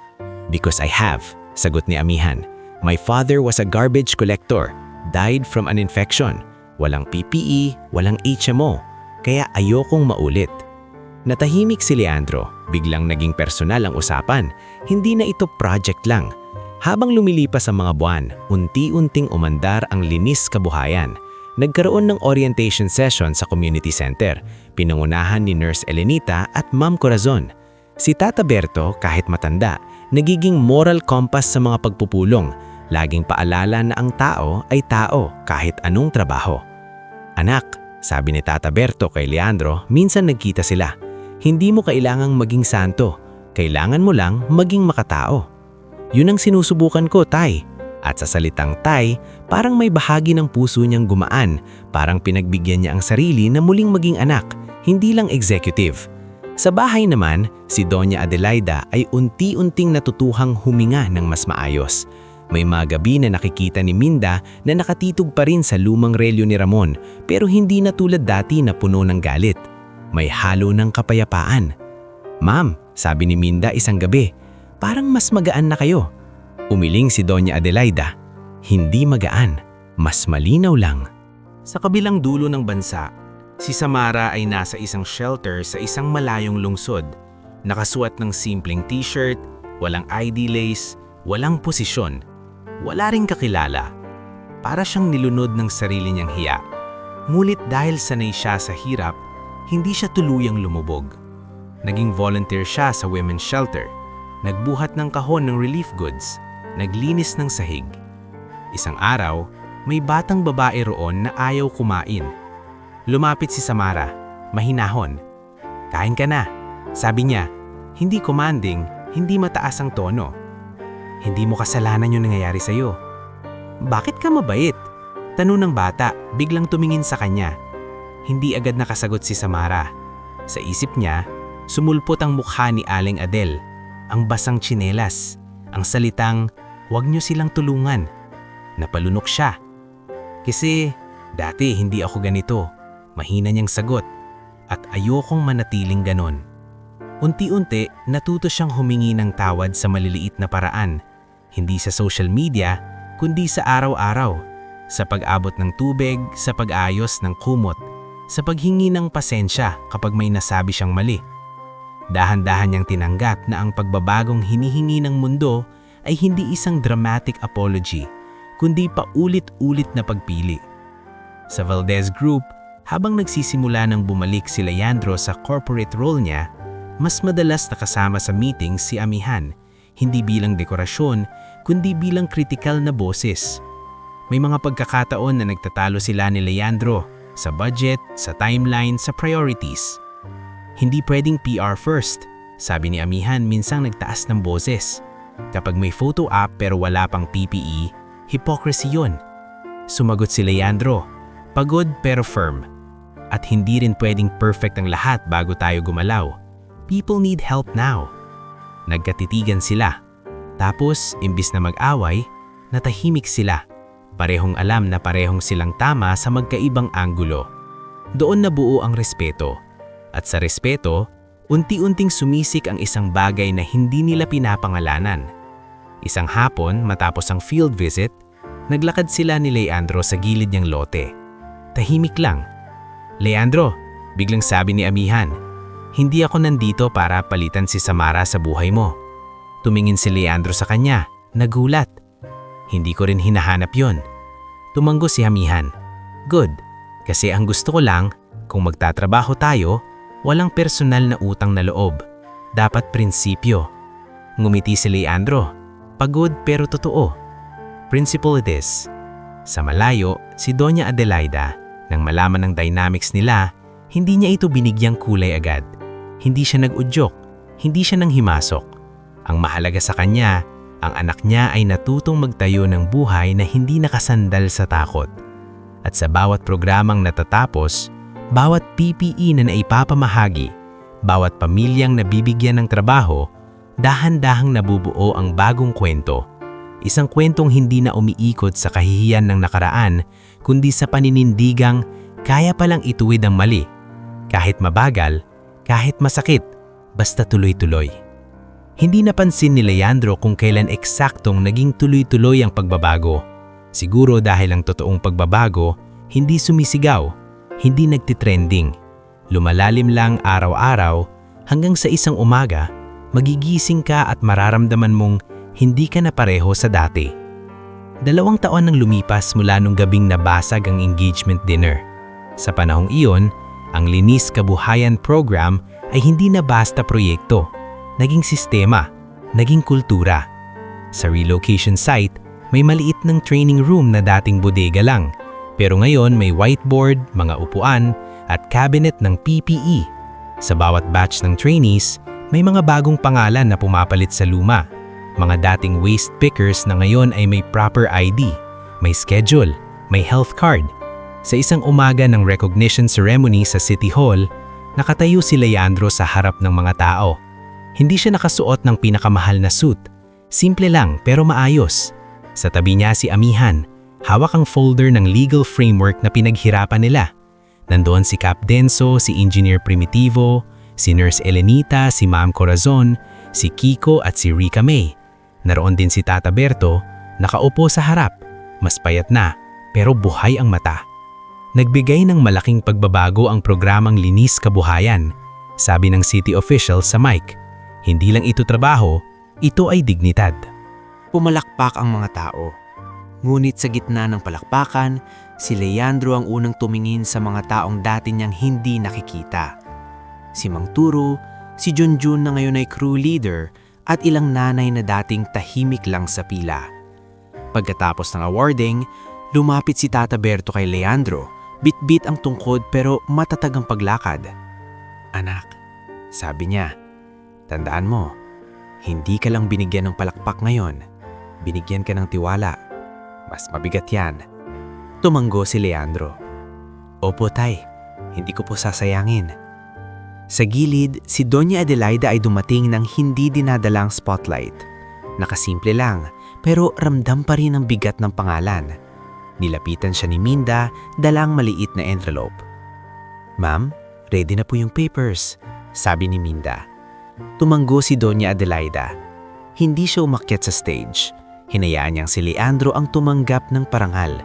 Because I have, sagot ni Amihan. My father was a garbage collector, died from an infection. Walang PPE, walang HMO, kaya ayokong maulit. Natahimik si Leandro, biglang naging personal ang usapan. Hindi na ito project lang. Habang lumilipas ang mga buwan, unti-unting umandar ang linis kabuhayan. Nagkaroon ng orientation session sa community center, pinangunahan ni Nurse Elenita at Ma'am Corazon. Si Tata Berto, kahit matanda, nagiging moral compass sa mga pagpupulong, laging paalala na ang tao ay tao kahit anong trabaho. Anak, sabi ni Tata Berto kay Leandro, minsan nagkita sila. Hindi mo kailangang maging santo, kailangan mo lang maging makatao. Yun ang sinusubukan ko, Tay. At sa salitang Tay, parang may bahagi ng puso niyang gumaan, parang pinagbigyan niya ang sarili na muling maging anak, hindi lang executive. Sa bahay naman, si Doña Adelaida ay unti-unting natutuhang huminga ng mas maayos. May mga gabi na nakikita ni Minda na nakatitog pa rin sa lumang relyo ni Ramon, pero hindi na tulad dati na puno ng galit. May halo ng kapayapaan. Ma'am, sabi ni Minda isang gabi, parang mas magaan na kayo. Umiling si Doña Adelaida. Hindi magaan, mas malinaw lang. Sa kabilang dulo ng bansa, si Samara ay nasa isang shelter sa isang malayong lungsod. Nakasuot ng simpleng t-shirt, walang ID lace, walang posisyon. Wala ring kakilala. Para siyang nilunod ng sarili niyang hiya. Ngunit dahil sanay siya sa hirap, hindi siya tuluyang lumubog. Naging volunteer siya sa women's shelter. Nagbuhat ng kahon ng relief goods. Naglinis ng sahig. Isang araw, may batang babae roon na ayaw kumain. Lumapit si Samara, mahinahon. Kain ka na, sabi niya. Hindi commanding, hindi mataas ang tono. Hindi mo kasalanan yung nangyayari sa'yo. Bakit ka mabait? Tanong ng bata, biglang tumingin sa kanya. Hindi agad nakasagot si Samara. Sa isip niya, sumulpot ang mukha ni Aling Adel, ang basang tsinelas, ang salitang, huwag niyo silang tulungan. Napalunok siya. Kasi, dati hindi ako ganito. Mahina niyang sagot. At ayokong manatiling ganon. Unti-unti, natuto siyang humingi ng tawad sa maliliit na paraan. Hindi sa social media, kundi sa araw-araw. Sa pag-abot ng tubig, sa pag-ayos ng kumot, sa paghingi ng pasensya kapag may nasabi siyang mali. Dahan-dahan niyang tinanggap na ang pagbabagong hinihingi ng mundo ay hindi isang dramatic apology, kundi paulit-ulit na pagpili. Sa Valdez Group, habang nagsisimula ng bumalik si Leandro sa corporate role niya, mas madalas nakasama sa meetings si Amihan, hindi bilang dekorasyon, kundi bilang kritikal na boses. May mga pagkakataon na nagtatalo sila ni Leandro sa budget, sa timeline, sa priorities. Hindi pwedeng PR first, sabi ni Amihan minsang nagtaas ng boses. Kapag may photo op pero wala pang PPE, hypocrisy yun. Sumagot si Leandro, pagod pero firm. At hindi rin pwedeng perfect ang lahat bago tayo gumalaw. People need help now. Nagkatitigan sila. Tapos, imbis na mag-away, natahimik sila. Parehong alam na parehong silang tama sa magkaibang anggulo. Doon nabuo ang respeto. At sa respeto, unti-unting sumisik ang isang bagay na hindi nila pinapangalanan. Isang hapon, matapos ang field visit, naglakad sila ni Leandro sa gilid niyang lote. Tahimik lang. "Leandro," biglang sabi ni Amihan, "hindi ako nandito para palitan si Samara sa buhay mo." Tumingin si Leandro sa kanya, nagulat. "Hindi ko rin hinahanap yon." Tumango si Amihan, "Good, kasi ang gusto ko lang, kung magtatrabaho tayo, walang personal na utang na loob. Dapat prinsipyo." Ngumiti si Leandro, pagod pero totoo. "Principle it is." Sa malayo, si Doña Adelaida, nang malaman ng dynamics nila, hindi niya ito binigyang kulay agad. Hindi siya nag-udyok, hindi siya nang himasok. Ang mahalaga sa kanya, ang anak niya ay natutong magtayo ng buhay na hindi nakasandal sa takot. At sa bawat programang natatapos, bawat PPE na naipapamahagi, bawat pamilyang nabibigyan ng trabaho, dahan-dahang nabubuo ang bagong kwento. Isang kwentong hindi na umiikot sa kahihiyan ng nakaraan, kundi sa paninindigang kaya palang ituwid ang mali. Kahit mabagal, kahit masakit, basta tuloy-tuloy. Hindi napansin ni Leandro kung kailan eksaktong naging tuloy-tuloy ang pagbabago. Siguro dahil ang totoong pagbabago, hindi sumisigaw, hindi nagtitrending. Lumalalim lang araw-araw hanggang sa isang umaga, magigising ka at mararamdaman mong hindi ka na pareho sa dati. 2 taon nang lumipas mula nung gabing nabasag ang engagement dinner. Sa panahong iyon, ang Linis Kabuhayan Program ay hindi na basta proyekto. Naging sistema, naging kultura. Sa relocation site, may maliit ng training room na dating bodega lang. Pero ngayon may whiteboard, mga upuan, at cabinet ng PPE. Sa bawat batch ng trainees, may mga bagong pangalan na pumapalit sa luma. Mga dating waste pickers na ngayon ay may proper ID, may schedule, may health card. Sa isang umaga ng recognition ceremony sa City Hall, nakatayo si Leandro sa harap ng mga tao. Hindi siya nakasuot ng pinakamahal na suit. Simple lang pero maayos. Sa tabi niya si Amihan, hawak ang folder ng legal framework na pinaghirapan nila. Nandoon si Cap Denso, si Engineer Primitivo, si Nurse Elenita, si Ma'am Corazon, si Kiko at si Rica May. Naroon din si Tata Berto, nakaupo sa harap. Mas payat na, pero buhay ang mata. Nagbigay ng malaking pagbabago ang programang Linis Kabuhayan, sabi ng city official sa mic. Hindi lang ito trabaho, ito ay dignidad. Pumalakpak ang mga tao. Ngunit sa gitna ng palakpakan, si Leandro ang unang tumingin sa mga taong dati niyang hindi nakikita. Si Mang Turo, si Junjun na ngayon ay crew leader, at ilang nanay na dating tahimik lang sa pila. Pagkatapos ng awarding, lumapit si Tata Berto kay Leandro, bit-bit ang tungkod pero matatag ang paglakad. "Anak," sabi niya, "tandaan mo, hindi ka lang binigyan ng palakpak ngayon, binigyan ka ng tiwala. Mas mabigat yan." Tumanggo si Leandro. "Opo tay, hindi ko po sasayangin." Sa gilid, si Doña Adelaida ay dumating ng hindi dinadalang spotlight. Nakasimple lang, pero ramdam pa rin ang bigat ng pangalan. Nilapitan siya ni Minda, dalang maliit na envelope. "Ma'am, ready na po yung papers," sabi ni Minda. Tumanggo si Doña Adelaida. Hindi siya umakyat sa stage. Hinayaan niyang si Leandro ang tumanggap ng parangal.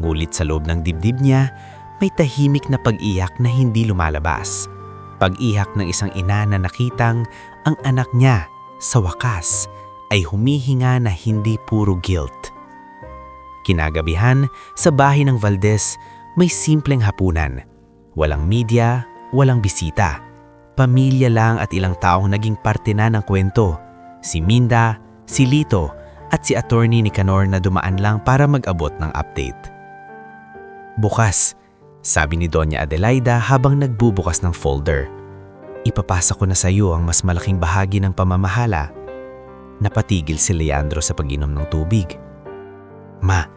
Ngulit sa loob ng dibdib niya, may tahimik na pag-iyak na hindi lumalabas. Pag-iyak ng isang ina na nakitang ang anak niya, sa wakas, ay humihinga na hindi puro guilt. Kinagabihan, sa bahay ng Valdez, may simpleng hapunan. Walang media, walang bisita. Pamilya lang at ilang taong naging parte na ng kwento. Si Minda, si Lito, at si attorney ni Canor na dumaan lang para mag-abot ng update. "Bukas," sabi ni Doña Adelaida habang nagbubukas ng folder. "Ipapasa ko na sa iyo ang mas malaking bahagi ng pamamahala." Napatigil si Leandro sa pag-inom ng tubig. "Ma,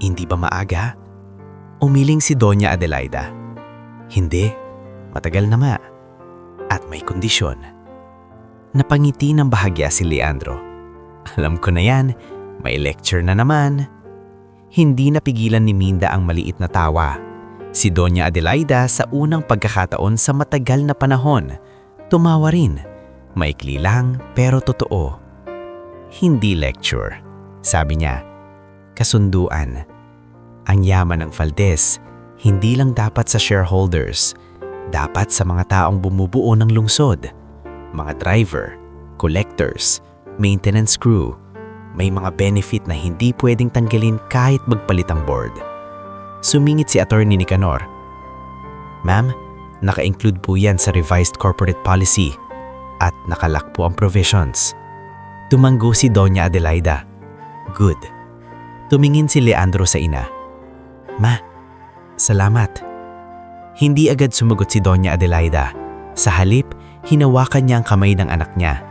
hindi ba maaga?" Umiling si Doña Adelaida. "Hindi, matagal na ma. At may kondisyon." Napangiti ng bahagya si Leandro. "Alam ko na yan, may lecture na naman." hindi napigilan ni Minda ang maliit na tawa. Si Doña Adelaida sa unang pagkakataon sa matagal na panahon, tumawa rin. Maikli lang pero totoo. Hindi lecture. Sabi niya, kasunduan. Ang yaman ng Valdez, hindi lang dapat sa shareholders, dapat sa mga taong bumubuo ng lungsod. Mga driver, collectors, maintenance crew, may mga benefit na hindi pwedeng tanggalin kahit magpalit ang board. Sumingit si Attorney Nicanor. Ma'am, naka-include po yan sa revised corporate policy at nakalock po ang provisions. Tumanggo si Doña Adelaida. Good. Tumingin si Leandro sa ina. Ma, salamat. Hindi agad sumagot si Doña Adelaida. Sa halip, hinawakan niya ang kamay ng anak niya.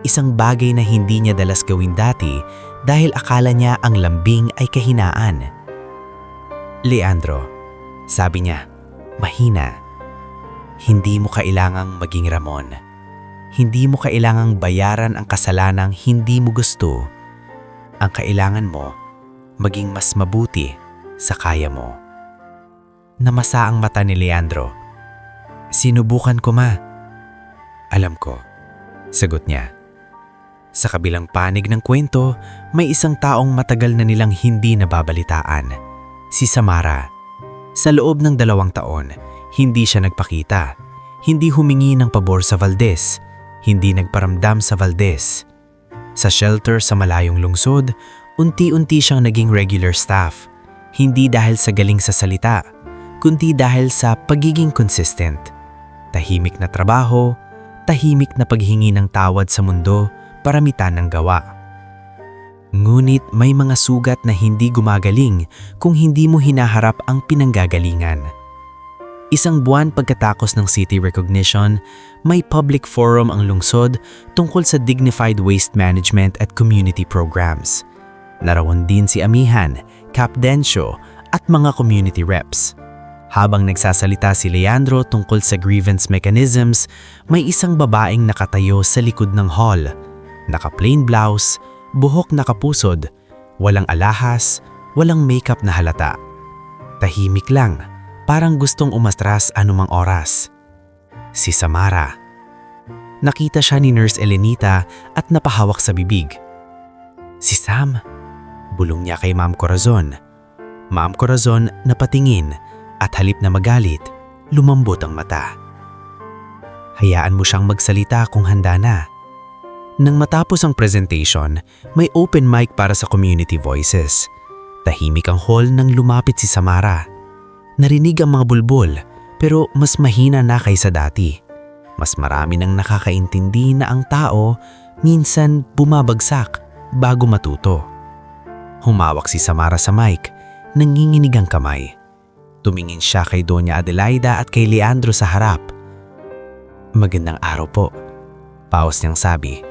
Isang bagay na hindi niya dalas gawin dati dahil akala niya ang lambing ay kahinaan. Leandro, sabi niya, mahina. Hindi mo kailangang maging Ramon. Hindi mo kailangang bayaran ang kasalanang hindi mo gusto. Ang kailangan mo, maging mas mabuti sa kaya mo. Namasa ang mata ni Leandro. Sinubukan ko, ma. Alam ko, sagot niya. Sa kabilang panig ng kwento, may isang taong matagal na nilang hindi nababalitaan. Si Samara. Sa loob ng 2 taon, hindi siya nagpakita. Hindi humingi ng pabor sa Valdez. Hindi nagparamdam sa Valdez. Sa shelter sa malayong lungsod, unti-unti siyang naging regular staff. Hindi dahil sa galing sa salita, kundi dahil sa pagiging consistent. Tahimik na trabaho, tahimik na paghingi ng tawad sa mundo, paramitan ng gawa. Ngunit may mga sugat na hindi gumagaling kung hindi mo hinaharap ang pinanggagalingan. Isang buwan pagkatapos ng city recognition, may public forum ang lungsod tungkol sa dignified waste management at community programs. Narawan din si Amihan, Cap Dencio at mga community reps. Habang nagsasalita si Leandro tungkol sa grievance mechanisms, may isang babaeng nakatayo sa likod ng hall. Naka-plain blouse, buhok nakapusod, walang alahas, walang makeup na halata. Tahimik lang. Parang gustong umastras anumang oras. Si Samara. Nakita siya ni Nurse Elenita at napahawak sa bibig. Si Sam. Bulong niya kay Ma'am Corazon. Ma'am Corazon napatingin at halip na magalit, lumambot ang mata. Hayaan mo siyang magsalita kung handa na. Nang matapos ang presentation, may open mic para sa community voices. Tahimik ang hall nang lumapit si Samara. Narinig ang mga bulbol pero mas mahina na kaysa dati. Mas marami nang nakakaintindi na ang tao minsan bumabagsak bago matuto. Humawak si Samara sa mic, nanginginig ang kamay. Tumingin siya kay Doña Adelaida at kay Leandro sa harap. Magandang araw po, paus niyang sabi.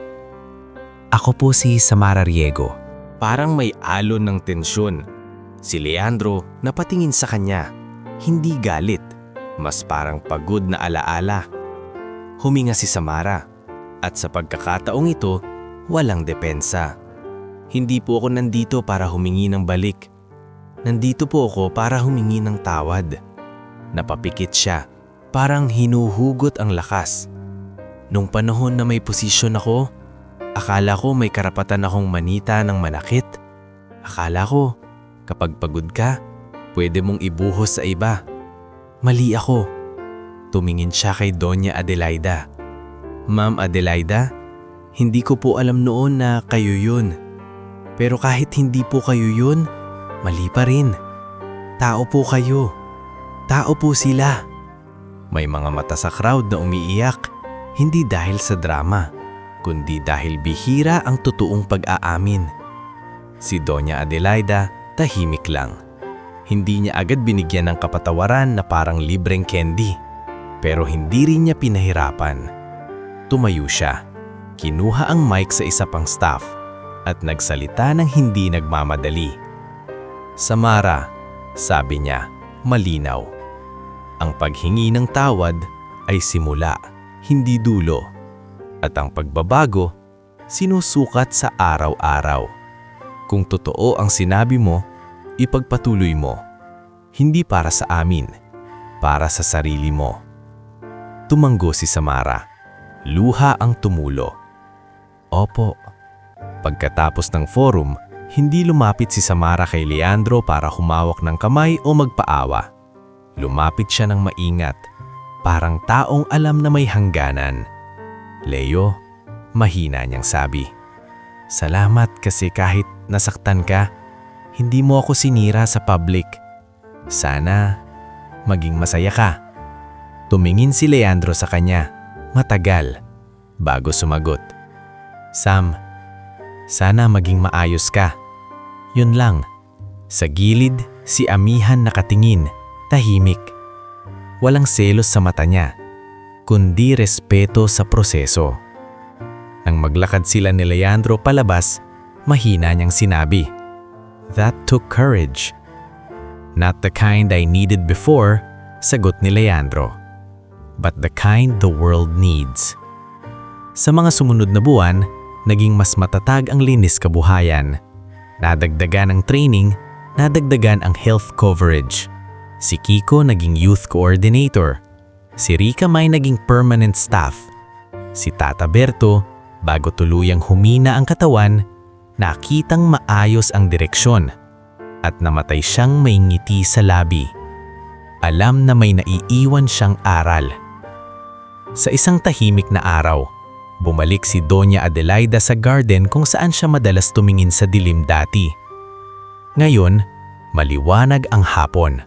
Ako po si Samara Riego. Parang may alon ng tensyon. Si Leandro napatingin sa kanya. Hindi galit, mas parang pagod na alaala. Huminga si Samara at sa pagkakataong ito, walang depensa. Hindi po ako nandito para humingi ng balik. Nandito po ako para humingi ng tawad. Napapikit siya, parang hinuhugot ang lakas. Nung panahon na may posisyon ako, akala ko may karapatan akong manita ng manakit. Akala ko, kapag pagod ka, pwede mong ibuhos sa iba. Mali ako. Tumingin siya kay Doña Adelaida. Ma'am Adelaida, hindi ko po alam noon na kayo yun. Pero kahit hindi po kayo yun, mali pa rin. Tao po kayo. Tao po sila. May mga mata sa crowd na umiiyak, hindi dahil sa drama, kundi dahil bihira ang totoong pag-aamin. Si Doña Adelaida tahimik lang. Hindi niya agad binigyan ng kapatawaran na parang libreng candy. Pero hindi rin niya pinahirapan. Tumayo siya, kinuha ang mic sa isa pang staff, at nagsalita ng hindi nagmamadali. Samara, sabi niya, malinaw. Ang paghingi ng tawad ay simula, hindi dulo. At ang pagbabago, sinusukat sa araw-araw. Kung totoo ang sinabi mo, Ipagpatuloy mo. Hindi para sa amin, para sa sarili mo. Tumanggo si Samara. Luha ang tumulo. Opo. Pagkatapos ng forum, hindi lumapit si Samara kay Leandro para humawak ng kamay o magpaawa. Lumapit siya ng maingat, parang taong alam na may hangganan. Leo, mahina niyang sabi. Salamat kasi kahit nasaktan ka, hindi mo ako sinira sa public. Sana maging masaya ka. Tumingin si Leandro sa kanya, matagal, bago sumagot. Sam, sana maging maayos ka. Yun lang. Sa gilid, si Amihan nakatingin, tahimik. Walang selos sa mata niya, kundi respeto sa proseso. Nang maglakad sila ni Leandro palabas, mahina niyang sinabi, "That took courage." "Not the kind I needed before," sagot ni Leandro. "But the kind the world needs." Sa mga sumunod na buwan, naging mas matatag ang linis kabuhayan. Nadagdagan ang training, nadagdagan ang health coverage. Si Kiko naging youth coordinator. Si Rica may naging permanent staff. Si Tata Berto, bago tuluyang humina ang katawan, nakitang maayos ang direksyon at namatay siyang may ngiti sa labi. Alam na may naiiwan siyang aral. Sa isang tahimik na araw, bumalik si Doña Adelaida sa garden kung saan siya madalas tumingin sa dilim dati. Ngayon, maliwanag ang hapon.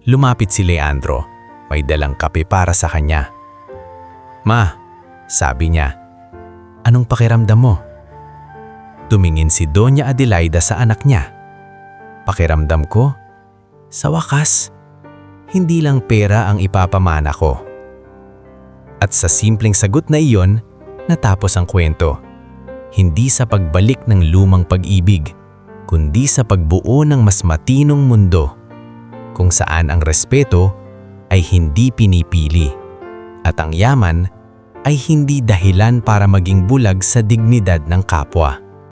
Lumapit si Leandro, may dalang kape para sa kanya. "Ma," sabi niya, "anong pakiramdam mo?" Tumingin si Doña Adelaida sa anak niya. "Pakiramdam ko? Sa wakas, hindi lang pera ang ipapamana ko." At sa simpleng sagot na iyon, natapos ang kwento. Hindi sa pagbalik ng lumang pag-ibig, kundi sa pagbuo ng mas matinong mundo, kung saan ang respeto ay hindi pinipili, at ang yaman ay hindi dahilan para maging bulag sa dignidad ng kapwa.